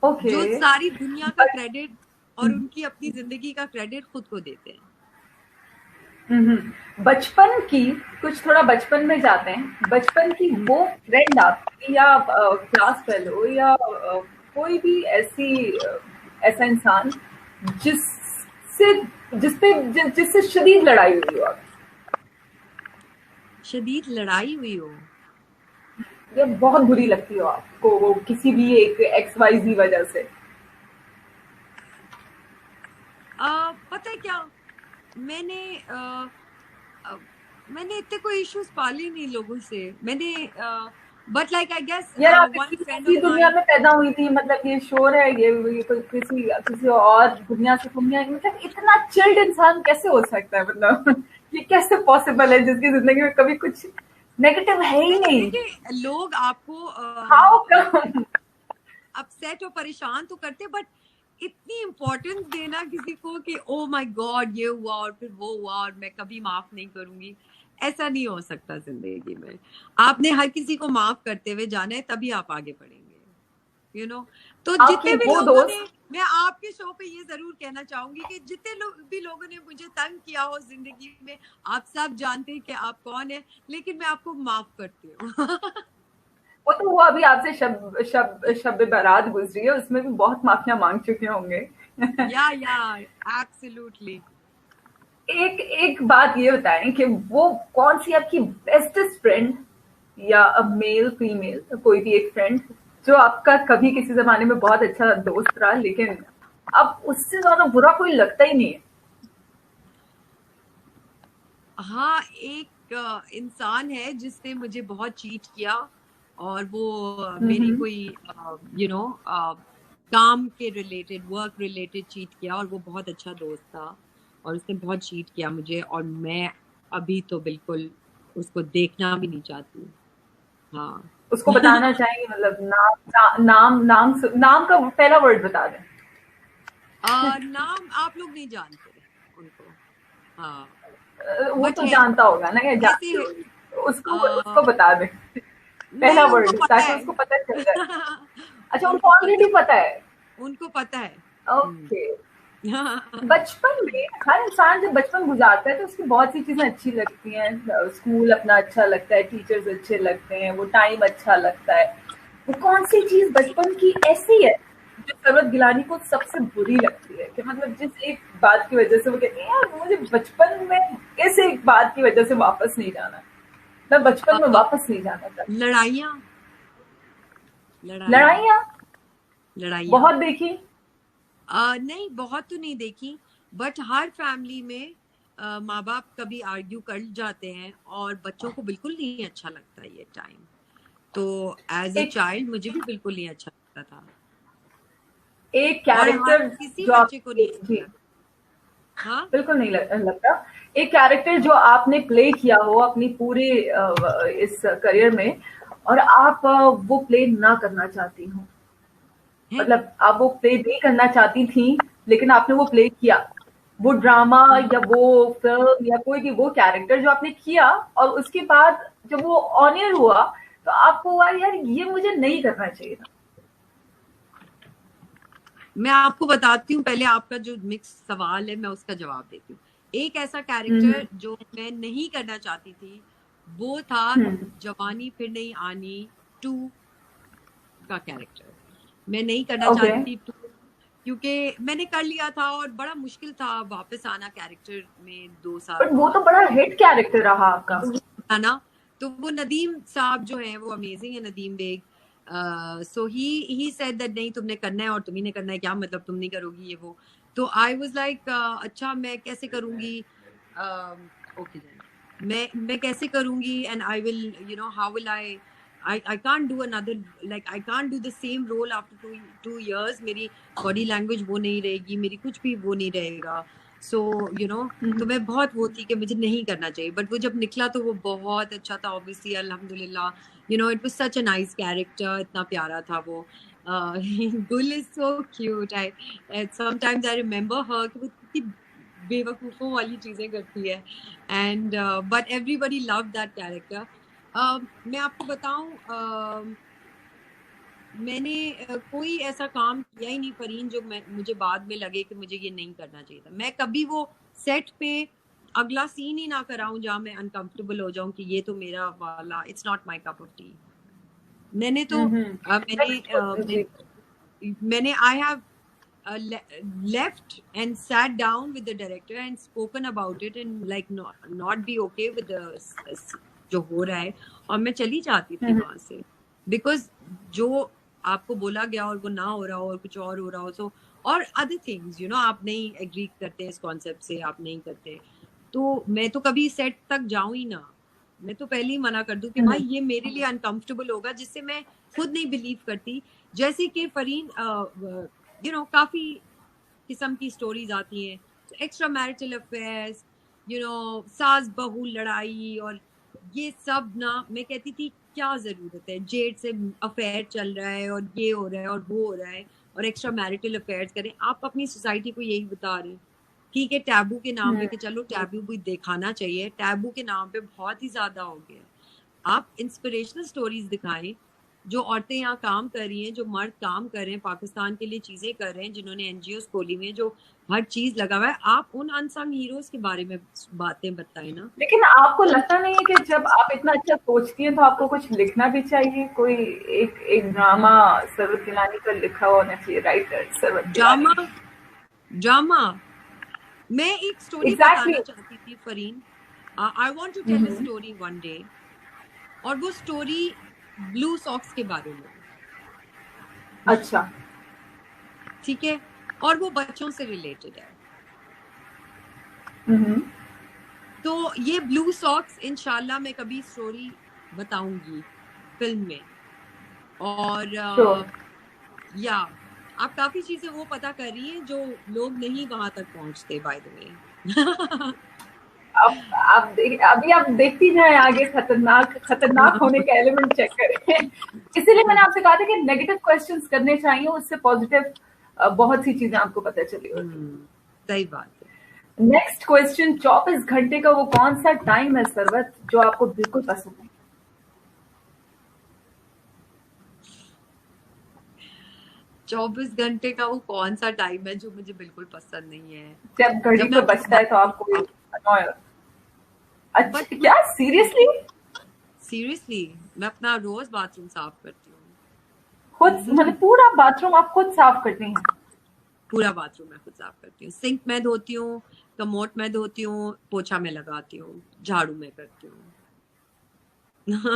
okay. जो सारी दुनिया का क्रेडिट और उनकी अपनी जिंदगी का क्रेडिट खुद को देते हैं। बचपन की, कुछ थोड़ा बचपन में जाते हैं, बचपन की वो फ्रेंड आपकी या क्लास फेलो या कोई भी ऐसा इंसान जिससे शदीद लड़ाई हुई हो, शदीद लड़ाई हुई हो या बहुत बुरी लगती हो आपको वो किसी भी एक XYZ वजह से? पता है क्या, मैंने इतने कोई इश्यूज पाले नहीं लोगों से, बट लाइक आई गेस दुनिया में पैदा हुई थी, मतलब ये शोर है, ये किसी और दुनिया से दुनिया, मतलब इतना चिल्ड इंसान कैसे हो सकता है? मतलब ये कैसे पॉसिबल है जिसकी जिंदगी में कभी कुछ नेगेटिव है ही नहीं? लोग आपको अपसेट और परेशान तो करते, बट इतनी इम्पोर्टेंस देना किसी को कि ओ माय गॉड ये हुआ और फिर वो हुआ और मैं कभी माफ नहीं करूंगी, ऐसा नहीं हो सकता जिंदगी में। आपने हर किसी को माफ करते हुए जाना है, तभी आप आगे बढ़ेंगे, यू नो। तो जितने भी लोगों ने, मैं आपके शो पे ये जरूर कहना चाहूंगी कि जितने भी लोगों ने मुझे तंग किया हो जिंदगी में, आप सब जानते हैं कि आप कौन है, लेकिन मैं आपको माफ करती हूँ। वो तो हुआ, अभी आपसे शब बारात गुजरी है, उसमें भी बहुत माफिया मांग चुके होंगे। या एब्सोल्युटली। एक बात ये बताएं कि वो कौन सी आपकी बेस्टेस्ट फ्रेंड या मेल फीमेल, कोई भी एक फ्रेंड जो आपका कभी किसी जमाने में बहुत अच्छा दोस्त रहा, लेकिन अब उससे ज्यादा बुरा कोई लगता ही नहीं है? हाँ, एक इंसान है जिसने मुझे बहुत चीट किया, और वो मेरी हम्म। कोई यू नो काम के रिलेटेड, वर्क रिलेटेड चीट किया, और वो बहुत अच्छा दोस्त था, और उसने बहुत चीट किया मुझे, और मैं अभी तो बिल्कुल उसको देखना भी नहीं चाहती। हाँ। उसको बताना चाहेंगे, मतलब नाम का पहला वर्ड बता दें। नाम आप लोग नहीं जानते उनको। हाँ, वो बट तो है, जानता होगा ना, या जानती ऐसे होगी, तो उसको अ, उसको बता दें पहला नहीं, उनको वर्ड, पता ताकि है। उसको पता चल जाए। अच्छा, उनको उनको पता ऑलरेडी है, पता है। उनको पता है। ओके। बचपन में हर इंसान जब बचपन गुजारता है तो उसकी बहुत सी चीजें अच्छी लगती हैं, स्कूल अपना अच्छा लगता है, टीचर्स अच्छे लगते हैं, वो टाइम अच्छा लगता है। वो कौन सी चीज बचपन की ऐसी है जो सरवत गिलानी को सबसे बुरी लगती है, कि मतलब जिस एक बात की वजह से वो कहती है यार मुझे बचपन में इस एक बात की वजह से वापस नहीं जाना, मैं बचपन में वापस नहीं जाना चाहती? लड़ाइयाँ, लड़ाइयाँ, लड़ाइयाँ लड़ाइयाँ। बहुत देखी। नहीं, बहुत तो नहीं देखी, बट हर फैमिली में माँ बाप कभी आर्ग्यू कर जाते हैं, और बच्चों को बिल्कुल नहीं अच्छा लगता ये टाइम। तो एज अ एक चाइल्ड मुझे भी बिल्कुल नहीं अच्छा लगता था, एक और हर कैरेक्टर किसी जो आप, बच्चे को नहीं अच्छा जी, लगता। हाँ। बिल्कुल नहीं लगता। एक कैरेक्टर जो आपने प्ले किया हो अपनी पूरे इस करियर में, और आप वो प्ले ना करना चाहती हो, है। मतलब आप वो प्ले नहीं करना चाहती थी लेकिन आपने वो प्ले किया, वो ड्रामा या वो फिल्म या कोई भी वो कैरेक्टर जो आपने किया, और उसके बाद जब वो ऑन एयर हुआ तो आपको हुआ यार ये मुझे नहीं करना चाहिए था? मैं आपको बताती हूँ, पहले आपका जो मिक्स सवाल है मैं उसका जवाब देती हूँ। एक ऐसा हम्म। कैरेक्टर जो मैं नहीं करना चाहती थी, वो था हम्म। जवानी फिर नहीं आनी 2 का कैरेक्टर। मैं नहीं करना ओके। चाहती थी 2, क्योंकि मैंने कर लिया था, और बड़ा मुश्किल था वापस आना कैरेक्टर में 2 साल बट वो तो बाद। बड़ा हिट कैरेक्टर रहा आपका। था ना। तो वो नदीम साहब जो हैं वो अमेजिंग है, Nadeem Baig. So he said that नहीं तुमने करना है, और तुम्ही ने करना है, क्या मतलब तुम नहीं करोगी ये वो। तो आई वाज लाइक अच्छा मैं कैसे करूंगी, ओके मैं कैसे करूंगी, and I will how will I can't do another, like I can't do the same role after 2 years. मेरी body language वो नहीं रहेगी, मेरी कुछ भी वो नहीं रहेगा। So तो मैं बहुत वो थी कि मुझे नहीं करना चाहिए, बट वो जब निकला तो वो बहुत अच्छा था, ऑब्वियसली अल्हम्दुलिल्लाह। It was such a nice character, इतना प्यारा था वो। Gul is so cute. I sometimes I remember her कि वो कितनी बेवकूफों वाली चीजें करती है, and but everybody love that character. मैं आपको बताऊं, मैंने कोई ऐसा काम किया ही नहीं फरीन जो मुझे बाद में लगे कि मुझे ये नहीं करना चाहिए था। मैं कभी वो सेट पे अगला सीन ही ना कराऊं जहां मैं अनकंफर्टेबल हो जाऊं कि ये तो मेरा वाला, it's not my cup of T. मैंने तो जी। मैंने I have left and sat down with the director and spoken about it and like not be okay with the जो हो रहा है, और मैं चली जाती थी वहां से, बिकॉज जो आपको बोला गया और वो ना हो रहा हो और कुछ और हो रहा हो, तो और अदर थिंग्स आप नहीं एग्री करते इस कॉन्सेप्ट से, आप नहीं करते, तो मैं तो कभी सेट तक जाऊं ही ना। मैं तो पहले ही मना कर दूं कि भाई ये मेरे लिए अनकंफर्टेबल होगा, जिससे मैं खुद नहीं बिलीव करती। जैसे कि फरीन काफी किस्म की स्टोरीज आती हैं, एक्स्ट्रा मैरिटल अफेयर्स, सास बहू लड़ाई, और ये सब ना मैं कहती थी क्या जरूरत है, जेठ से अफेयर चल रहा है और ये हो रहा है और वो हो रहा है, और एक्स्ट्रा मैरिटल अफेयर्स करें। आप अपनी सोसाइटी को यही बता रहे हैं। ठीक है, टैबू के नाम पे कि चलो टैबू भी दिखाना चाहिए, टैबू के नाम पे बहुत ही ज्यादा हो गया। आप इंस्पिरेशनल स्टोरीज दिखाएं, जो औरतें यहाँ काम कर रही हैं, जो मर्द काम कर रहे हैं, पाकिस्तान के लिए चीजें कर रहे हैं, जिन्होंने एनजीओ खोली हुई है, जो हर चीज लगा हुआ है, आप उन अनसंग हीरोज के बारे में बातें बताएं ना। लेकिन आपको लगता नहीं है कि जब आप इतना अच्छा सोचती हैं तो आपको कुछ लिखना भी चाहिए, कोई एक एक ड्रामा सरवत गिलानी का लिखा होना चाहिए, writer Sarwat drama, Gilani? Drama. मैं एक स्टोरी एग्जैक्टली। बताना चाहती थी Fareen. I want to tell a story one day. और वो स्टोरी ब्लू सॉक्स के बारे में। अच्छा, ठीक है, और वो बच्चों से रिलेटेड है। तो ये ब्लू सॉक्स इंशाल्लाह मैं कभी स्टोरी बताऊंगी फिल्म में। और या आप काफी चीजें वो पता कर रही हैं जो लोग नहीं वहां तक पहुंचते, बाय द वे। अभी आप देखती जाए आगे, खतरनाक होने का एलिमेंट चेक करें। इसीलिए मैंने आपसे कहा था कि नेगेटिव क्वेश्चंस करने चाहिए, उससे पॉजिटिव बहुत सी चीजें आपको पता चली होती। सही बात है। नेक्स्ट क्वेश्चन, 24 घंटे का वो कौन सा टाइम है सरवत जो आपको बिल्कुल पसंद है? 24 घंटे का वो कौन सा टाइम है जो मुझे बिल्कुल पसंद नहीं है? जब घड़ी पे बजता है तो आपको अच्छा, क्या सीरियसली? सीरियसली मैं अपना रोज बाथरूम साफ करती हूँ खुद, मतलब पूरा बाथरूम आप खुद साफ करती हैं? पूरा बाथरूम मैं खुद साफ करती हूँ। सिंक में धोती हूँ, कमोड में धोती हूँ, पोछा में लगाती हूँ, झाड़ू में करती हूँ।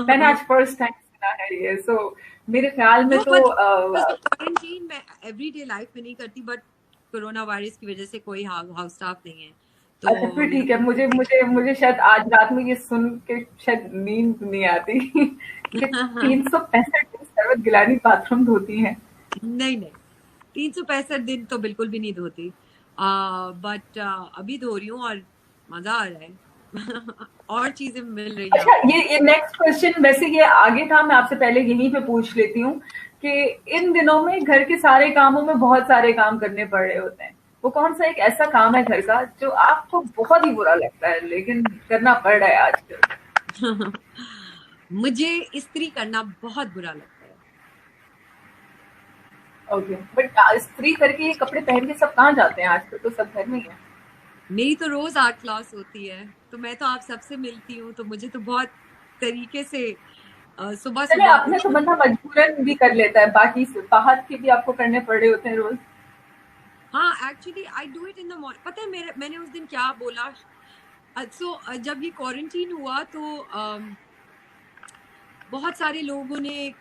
मैंने आज फर्स्ट टाइम सुना है ये, सो मेरे ख्याल में तो क्वारंटीन में एवरीडे लाइफ में नहीं करती, बट कोरोना वायरस की वजह से कोई हाउस स्टाफ नहीं है तो अच्छा फिर ठीक है। मुझे शायद आज रात में ये सुन के शायद नींद नहीं आती कि 365 दिन सरवत गिलानी बाथरूम धोती हैं। नहीं 365 दिन तो बिल्कुल भी नहीं धोती, बट अभी धो रही हूँ और मजा आ रहा है। और चीजें मिल रही हैं। अच्छा, ये नेक्स्ट क्वेश्चन वैसे ये आगे था, मैं आपसे पहले यहीं पे पूछ लेती हूँ कि इन दिनों में घर के सारे कामों में बहुत सारे काम करने पड़ रहे होते हैं, वो कौन सा एक ऐसा काम है घर का जो आपको बहुत ही बुरा लगता है लेकिन करना पड़ रहा है आजकल? मुझे इस्त्री करना बहुत बुरा लगता है। ओके, बट इस्त्री करके ये कपड़े पहन के सब कहाँ जाते हैं आजकल? तो सब घर में ही है। मेरी तो रोज आर्ट क्लास होती है, तो मैं तो आप सबसे मिलती हूँ, तो मुझे तो बहुत तरीके से सुबह चले, अपने तो बंदा मजबूरन भी कर लेता है, बाकी बाहर के भी आपको करने पड़ रहे होते हैं रोज। हाँ, actually I do it in the morning. पता है मैंने उस दिन क्या बोला? जब ये क्वारंटीन हुआ तो बहुत सारे लोगों ने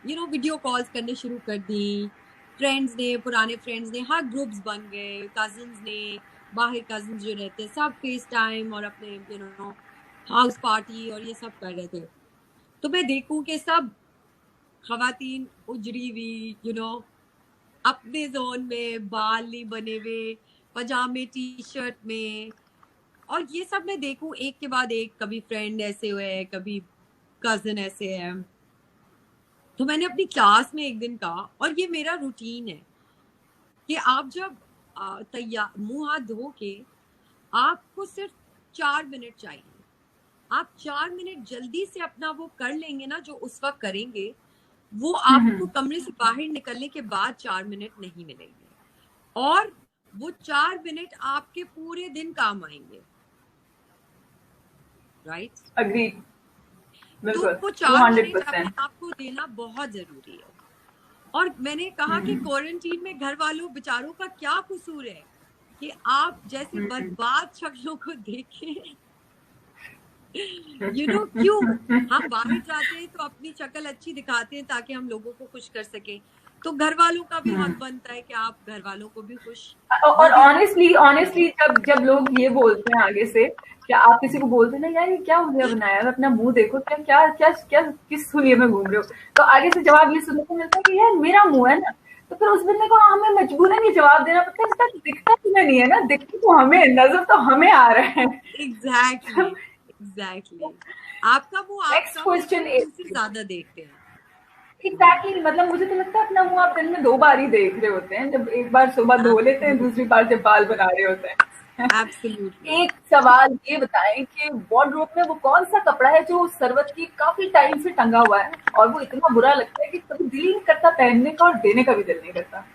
वीडियो कॉल्स करने शुरू कर दी। फ्रेंड्स ने, पुराने फ्रेंड्स ने, हर ग्रुप्स बन गए। कजिन्स ने, बाहर कजिन्स जो रहते हैं, सब फेस टाइम और अपने हाउस पार्टी और ये सब कर रहे थे। तो मैं देखूं कि सब खवातीन उजड़ी हुई अपने जोन में, बाल नहीं बने हुए, पजामे टी शर्ट में, और ये सब मैं देखूं एक के बाद एक। कभी फ्रेंड ऐसे हुए, कभी कजिन ऐसे है। तो मैंने अपनी क्लास में एक दिन कहा, और ये मेरा रूटीन है, कि आप जब तैयार मुंह हाथ धो के, आपको सिर्फ 4 मिनट चाहिए। आप 4 मिनट जल्दी से अपना वो कर लेंगे ना, जो उस वक्त करेंगे, वो आपको कमरे से बाहर निकलने के बाद 4 मिनट नहीं मिलेंगे, और वो 4 मिनट आपके पूरे दिन काम आएंगे। राइट? अग्री, तो वो 4 मिनट अपने आप को देना बहुत जरूरी है। और मैंने कहा कि क्वारंटीन में घर वालों बेचारों का क्या कसूर है कि आप जैसे बर्बाद शक्लों को देखें। क्यों हम बाहर जाते हैं तो अपनी शक्ल अच्छी दिखाते हैं ताकि हम लोगों को खुश कर सके, तो घर वालों का भी हक बनता है कि आप घर वालों को भी खुश। और ऑनेस्टली जब लोग ये बोलते हैं आगे से, क्या आप किसी को बोलते हैं ना, यार ये क्या हुलिया बनाया है, अपना मुंह देखो, क्या क्या क्या क्या किस हुलिये में घूम रहे हो, तो आगे से जवाब ये सुनने को मिलता है कि यार मेरा मुंह है ना। तो फिर उस बंदे को हमें मजबूरन ये जवाब देना पड़ता है, दिखता तुम्हें नहीं है ना, दिखता तो हमें, नजर तो हमें आ रहा है। एग्जैक्टली आपका मुंह नेक्स्ट क्वेश्चन ज्यादा देखते हैं। एग्जैक्टली, मतलब मुझे तो लगता है अपना मुंह आप दिन में 2 बार ही देख रहे होते हैं, जब एक बार सुबह धो लेते हैं, दूसरी बार जब बाल बना रहे होते हैं। Absolutely. एक सवाल ये बताएं कि वार्डरोब में वो कौन सा कपड़ा है जो सरवत की काफी टाइम से टंगा हुआ है और वो इतना बुरा लगता है कि कभी दिल नहीं करता पहनने का और देने का भी दिल नहीं करता?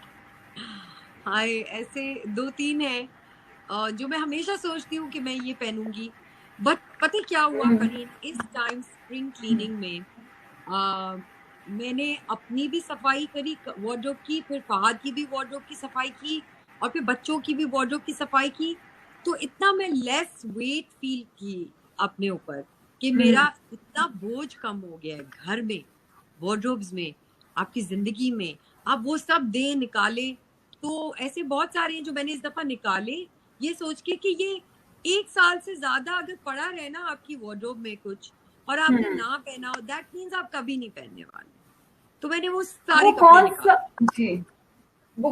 हाँ, ऐसे 2-3 है जो मैं हमेशा सोचती हूँ कि मैं ये पहनूंगी, बट पता क्या हुआ फरीन, इस टाइम स्प्रिंग क्लीनिंग में मैंने अपनी भी सफाई करी वार्डरोब की, फिर फहद की भी वार्डरोब की सफाई की, और फिर बच्चों की भी वार्डरोब की सफाई की। तो इतना मैं लेस वेट फील की अपने ऊपर कि मेरा इतना बोझ कम हो गया है घर में, वार्डरोब्स में, आपकी जिंदगी में, आप वो सब दे निकाले। तो ऐसे बहुत सारे हैं जो मैंने इस दफा निकाले, ये सोच के कि ये 1 साल से ज्यादा अगर पड़ा रहे ना आपकी वार्डरोब में कुछ, और आपने ना पहना हो, दैट मीन्स आप कभी नहीं पहनने वाले। तो मैंने वो सारे वो कपड़े कौन सा निकाले। जी, वो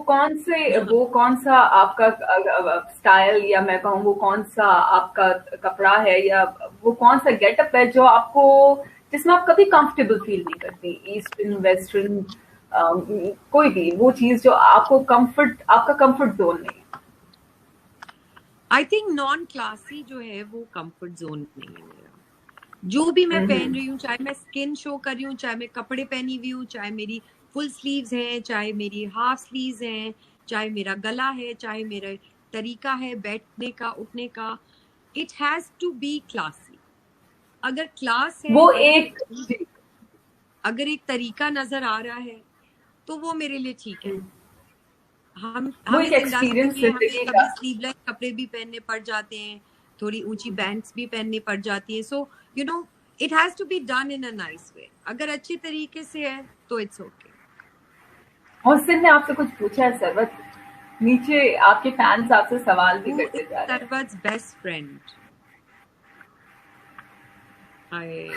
कौन सा आपका स्टाइल, या मैं कहूँ वो कौन सा आपका कपड़ा है, या वो कौन सा गेटअप है जो आपको, जिसमें आप कभी कंफर्टेबल फील नहीं करती, ईस्टर्न वेस्टर्न, कोई भी वो चीज जो आपको आपका कंफर्ट जोन नहीं है? आई थिंक नॉन क्लासी जो है वो कंफर्ट जोन नहीं है मेरा। जो भी मैं पहन रही हूँ, चाहे मैं स्किन शो कर रही हूँ, चाहे मैं कपड़े पहनी हुई हूँ, चाहे मेरी फुल स्लीव्स हैं, चाहे मेरी हाफ स्लीव्स हैं, चाहे मेरा गला है, चाहे मेरा तरीका है बैठने का, उठने का, it has to be classy. अगर क्लास है, वो एक अगर एक तरीका नजर आ रहा है तो वो मेरे लिए ठीक है। हम वो हमें एक जिंदगी एक्सपीरियंस में हमें जिंदगी का। कभी स्लीवलेस कपड़े भी पहनने पड़ जाते हैं, थोड़ी ऊंची पैंट्स भी पहननी पड़ जाती है। So you know it has to be done in a nice way. अगर अच्छे तरीके से है तो इट्स ओके। हौसिन ने आपसे कुछ पूछा है सरवत? नीचे आपके फैंस आपसे सवाल भी हु इज करते जा रहे हैं। सरवत्स बेस्ट फ्रेंड? हाय,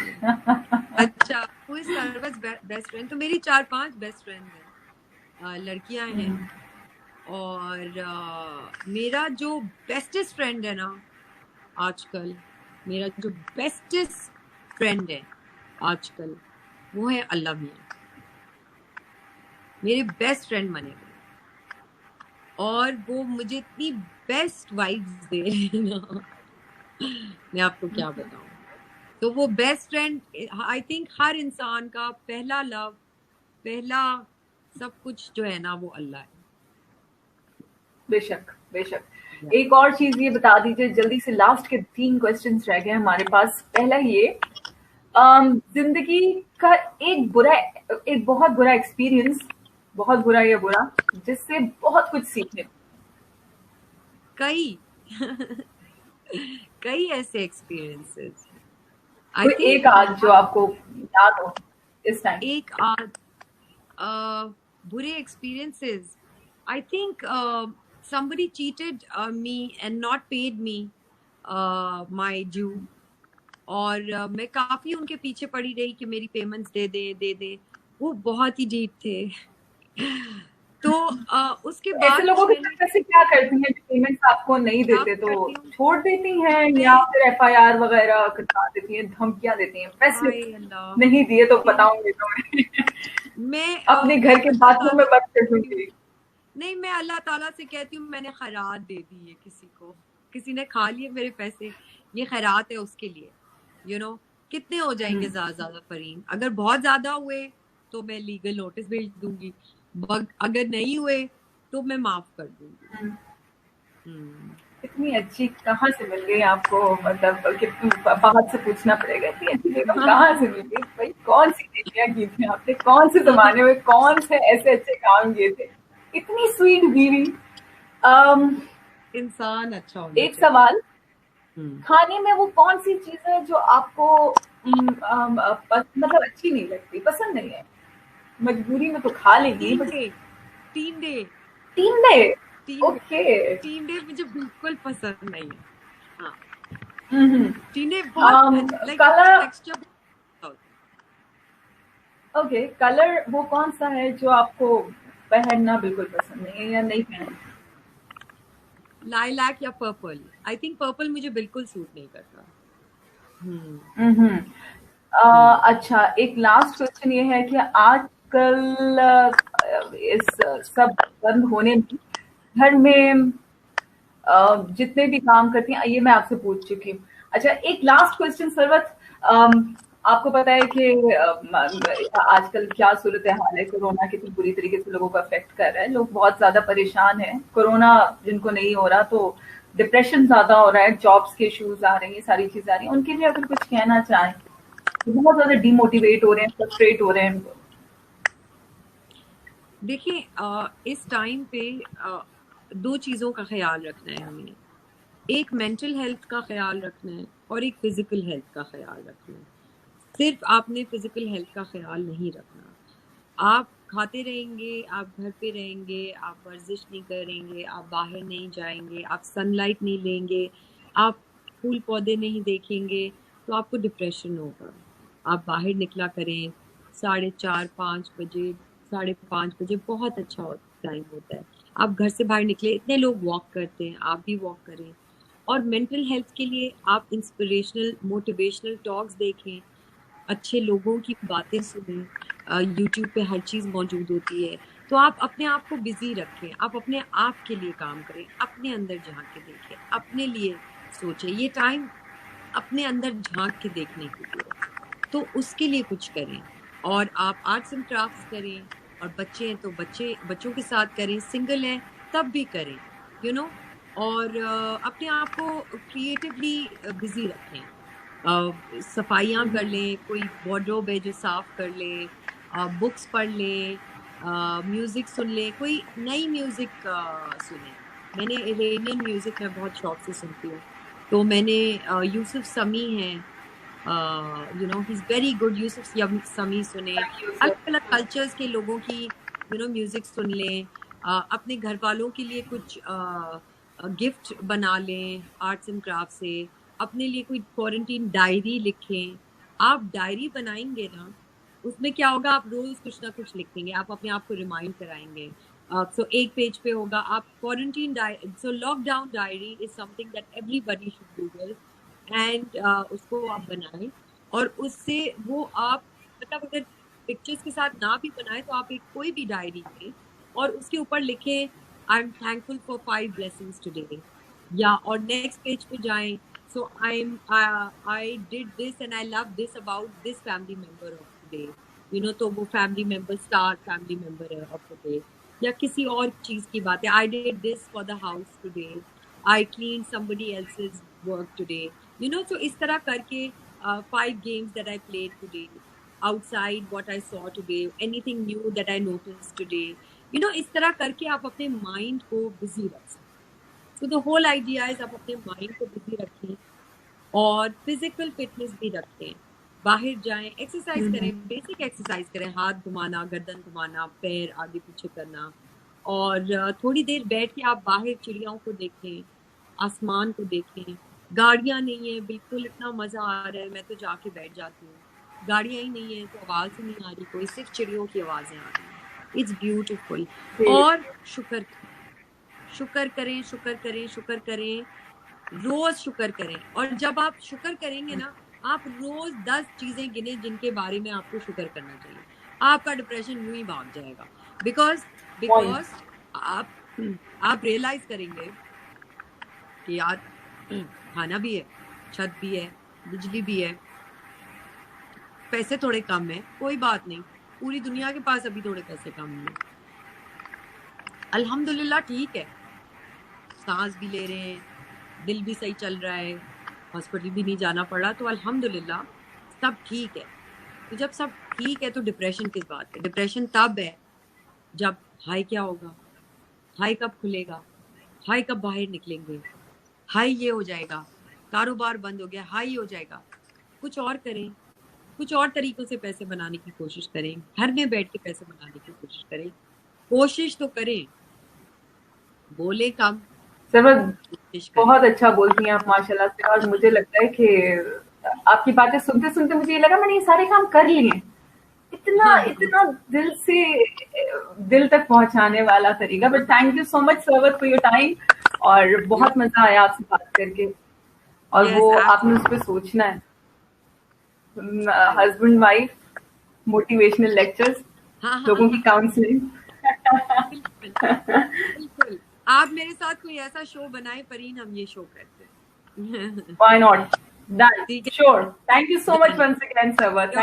अच्छा, who is Sarwat's best friend? तो मेरी 4-5 बेस्ट फ्रेंड हैं, लड़कियां हैं। और मेरा जो बेस्टेस्ट फ्रेंड है ना आजकल, मेरा जो बेस्टेस्ट फ्रेंड है आजकल, वो है अल्लाह मियाँ। मेरे बेस्ट फ्रेंड बने हुए, और वो मुझे इतनी बेस्ट वाइब्स दे रहे हैं ना, मैं आपको क्या बताऊं। तो वो बेस्ट फ्रेंड, आई थिंक हर इंसान का पहला लव, पहला सब कुछ जो है ना, वो अल्लाह है। बेशक बेशक। एक और चीज ये बता दीजिए जल्दी से, लास्ट के 3 क्वेश्चंस रह गए हमारे पास। पहला ये, जिंदगी का एक बहुत बुरा एक्सपीरियंस, बहुत बुरा या बुरा, जिससे बहुत कुछ सीखने को। कई कई ऐसे एक्सपीरियंसेस, आई कोई थिंक एक आज जो आपको याद हो इस टाइम? एक आध बुरे experiences. I think somebody cheated me and not paid me my due. और मैं काफी उनके पीछे पड़ी रही कि मेरी पेमेंट्स दे दे। वो बहुत ही डीप थे। तो उसके ऐसे बाद लोगों के मैंने साथ वैसे क्या करती हैं जो पेमेंट्स आपको नहीं क्या देते, तो करती हूँ छोड़ देती हैं या मैं, फिर एफआईआर वगैरह कटा देती हैं, धमकियां देती हैं, पैसे हाय अल्लाह, नहीं दिए तो बताऊंगी तुम्हें, मैं अपने घर के अल्लाह बाथरूम में ताला बंद कर से, दूंगी? नहीं, मैं अल्लाह ताला से कहती हूँ मैंने खैरात दे दी है किसी को, किसी ने खा लिए मेरे पैसे, ये खैरात है उसके लिए। यू नो कितने हो जाएंगे ज्यादा फरीन? अगर बहुत ज्यादा हुए तो मैं लीगल नोटिस भेज दूंगी, अगर नहीं हुए तो मैं माफ कर दूंगी। इतनी अच्छी कहाँ से मिल गई आपको? मतलब कि बाहर से पूछना पड़ेगा, इतनी अच्छी बेगम कहाँ से मिल गई भाई? कौन सी नीतियाँ की थी आपने, कौन से जमाने में कौन से ऐसे अच्छे काम किए थे? इतनी स्वीट बीवी। इंसान अच्छा होना एक चाहिए। सवाल, खाने में वो कौन सी चीज है जो आपको मतलब अच्छी नहीं लगती, पसंद नहीं है? मजबूरी में तो खा लेंगी बट। टींडे, टींडे? टींडे, ओके। टींडे मुझे बिल्कुल पसंद नहीं है। हाँ, हम्म। टींडे बहुत like colour, texture. Okay, colour वो कौन सा है जो आपको पहनना बिल्कुल पसंद नहीं है या नहीं पहनना? लाइलैक या पर्पल? आई थिंक पर्पल मुझे बिल्कुल सूट नहीं करता। अच्छा, एक लास्ट क्वेश्चन ये है कि आजकल इस सब बंद होने में घर में जितने भी काम करती हैं, ये मैं आपसे पूछ चुकी हूँ। अच्छा, एक लास्ट क्वेश्चन सरवत, आपको पता है कि आजकल क्या सूरत हाल है, कोरोना कितनी बुरी तरीके से लोगों को अफेक्ट कर रहा है, लोग बहुत ज्यादा परेशान हैं। कोरोना जिनको नहीं हो रहा तो डिप्रेशन ज्यादा हो रहा है, जॉब्स के इश्यूज आ रहे हैं, सारी चीजें आ रही हैं, उनके लिए अगर कुछ कहना चाहें, तो बहुत ज्यादा डिमोटिवेट हो रहे हैं, फ्रस्ट्रेट हो रहे हैं। देखिए, इस टाइम पे 2 चीजों का ख्याल रखना है हमें। एक मेंटल हेल्थ का ख्याल रखना है और एक फिजिकल हेल्थ का ख्याल रखना है। सिर्फ आपने फिजिकल हेल्थ का ख्याल नहीं रखना। आप खाते रहेंगे, आप घर पे रहेंगे, आप वर्जिश नहीं करेंगे, आप बाहर नहीं जाएंगे, आप सनलाइट नहीं लेंगे, आप फूल पौधे नहीं देखेंगे, तो आपको डिप्रेशन होगा। आप बाहर निकला करें 4:30-5 बजे, 5:30 बजे बहुत अच्छा टाइम होता है। आप घर से बाहर निकले, इतने लोग वॉक करते हैं, आप भी वॉक करें। और मेंटल हेल्थ के लिए आप इंस्पिरेशनल मोटिवेशनल टॉक्स देखें, अच्छे लोगों की बातें सुनें। यूट्यूब पे हर चीज़ मौजूद होती है। तो आप अपने आप को बिजी रखें, आप अपने आप के लिए काम करें, अपने अंदर झांक के देखें, अपने लिए सोचें। ये टाइम अपने अंदर झांक के देखने के लिए, तो उसके लिए कुछ करें। और आप आर्ट्स एंड क्राफ्ट्स करें, और बच्चे हैं तो बच्चों के साथ करें, सिंगल हैं तब भी करें, यू नो। और अपने आप को क्रिएटिवली बिजी रखें। सफाइयाँ कर लें, कोई वार्डरोब है जो साफ कर ले, बुक्स पढ़ लें, म्यूजिक सुन लें, कोई नई म्यूजिक सुने। मैंने इरानियन म्यूजिक मैं बहुत शौक से सुनती हूँ, तो मैंने यूसुफ समी हैं, you no he is very good, Yusuf समी सुने। अलग अलग कल्चर्स के लोगों की म्यूजिक सुन लें। अपने घर वालों के लिए कुछ गिफ्ट बना लें आर्ट्स एंड क्राफ्ट से। अपने लिए कोई क्वारंटीन डायरी लिखें। आप डायरी बनाएंगे ना, उसमें क्या होगा, आप रोज कुछ ना कुछ लिखेंगे, आप अपने आप को रिमाइंड कराएंगे। सो एक पेज पे होगा आप quarantine diary, so lockdown diary is something that everybody should Google, and उसको आप बनाएं। और उससे वो आप मतलब अगर पिक्चर्स के साथ ना भी बनाए तो आप एक कोई भी डायरी में और उसके ऊपर लिखें I am thankful for 5 blessings today, या और नेक्स्ट पेज पे जाएं, so I did this and I love this about this family member of today, you know, तो वो family member star family member है of today, या किसी और चीज की बात है, I did this for the house today, I cleaned somebody else's work today, you know, so इस तरह करके 5 games that I played today, outside what I saw today, anything new that I noticed today, you know, इस तरह करके आप अपने mind को busy रख सकते। तो द होल आइडिया इज आप अपने माइंड को बिजी रखें और फिजिकल फिटनेस भी रखें। बाहर जाएं, एक्सरसाइज करें, बेसिक एक्सरसाइज करें, हाथ घुमाना, गर्दन घुमाना, पैर आगे पीछे करना, और थोड़ी देर बैठ के आप बाहर चिड़ियाओं को देखें, आसमान को देखें। गाड़ियां नहीं है, बिल्कुल इतना मजा आ रहा है, मैं तो जाके बैठ जाती हूँ। गाड़ियां ही नहीं है तो आवाज ही नहीं आ रही कोई, सिर्फ चिड़ियों की आवाजें आ रही हैं। It's beautiful. और शुक्र करें, शुक्र करें, शुक्र करें, रोज शुक्र करें। और जब आप शुक्र करेंगे ना, आप रोज 10 चीजें गिने जिनके बारे में आपको शुक्र करना चाहिए, आपका डिप्रेशन यूं ही भाग जाएगा। बिकॉज आप रियलाइज करेंगे कि यार खाना भी है, छत भी है, बिजली भी है, पैसे थोड़े कम है, कोई बात नहीं, पूरी दुनिया के पास अभी थोड़े पैसे कम है, अल्हम्दुलिल्लाह ठीक है, सांस भी ले रहे हैं, दिल भी सही चल रहा है, हॉस्पिटल भी नहीं जाना पड़ा, तो अल्हम्दुलिल्लाह सब ठीक है। तो जब सब ठीक है तो डिप्रेशन किस बात है? डिप्रेशन तब है जब हाई क्या होगा, हाई कब खुलेगा, हाई कब बाहर निकलेंगे, हाई ये हो जाएगा, कारोबार बंद हो गया, हाई हो जाएगा। कुछ और करें, कुछ और तरीकों से पैसे बनाने की कोशिश करें, घर में बैठ के पैसे बनाने की कोशिश करें, कोशिश तो करें, बोले कम। सर बहुत अच्छा बोलती हैं आप माशाल्लाह से, और मुझे लगता है कि आपकी बातें सुनते सुनते मुझे ये लगा मैंने ये सारे काम कर लिए। इतना दिल से दिल तक पहुंचाने वाला तरीका। But thank you so much Sarwat for your time, और बहुत मजा आया आपसे बात करके। और वो आपने उस पर सोचना है, हस्बैंड वाइफ मोटिवेशनल लेक्चर्स, लोगों की काउंसलिंग। बिल्कुल, आप मेरे साथ कोई ऐसा शो बनाए परीन, हम ये शो करते हैं। Why not? Done. Sure. Thank you so much once again, Sarwat.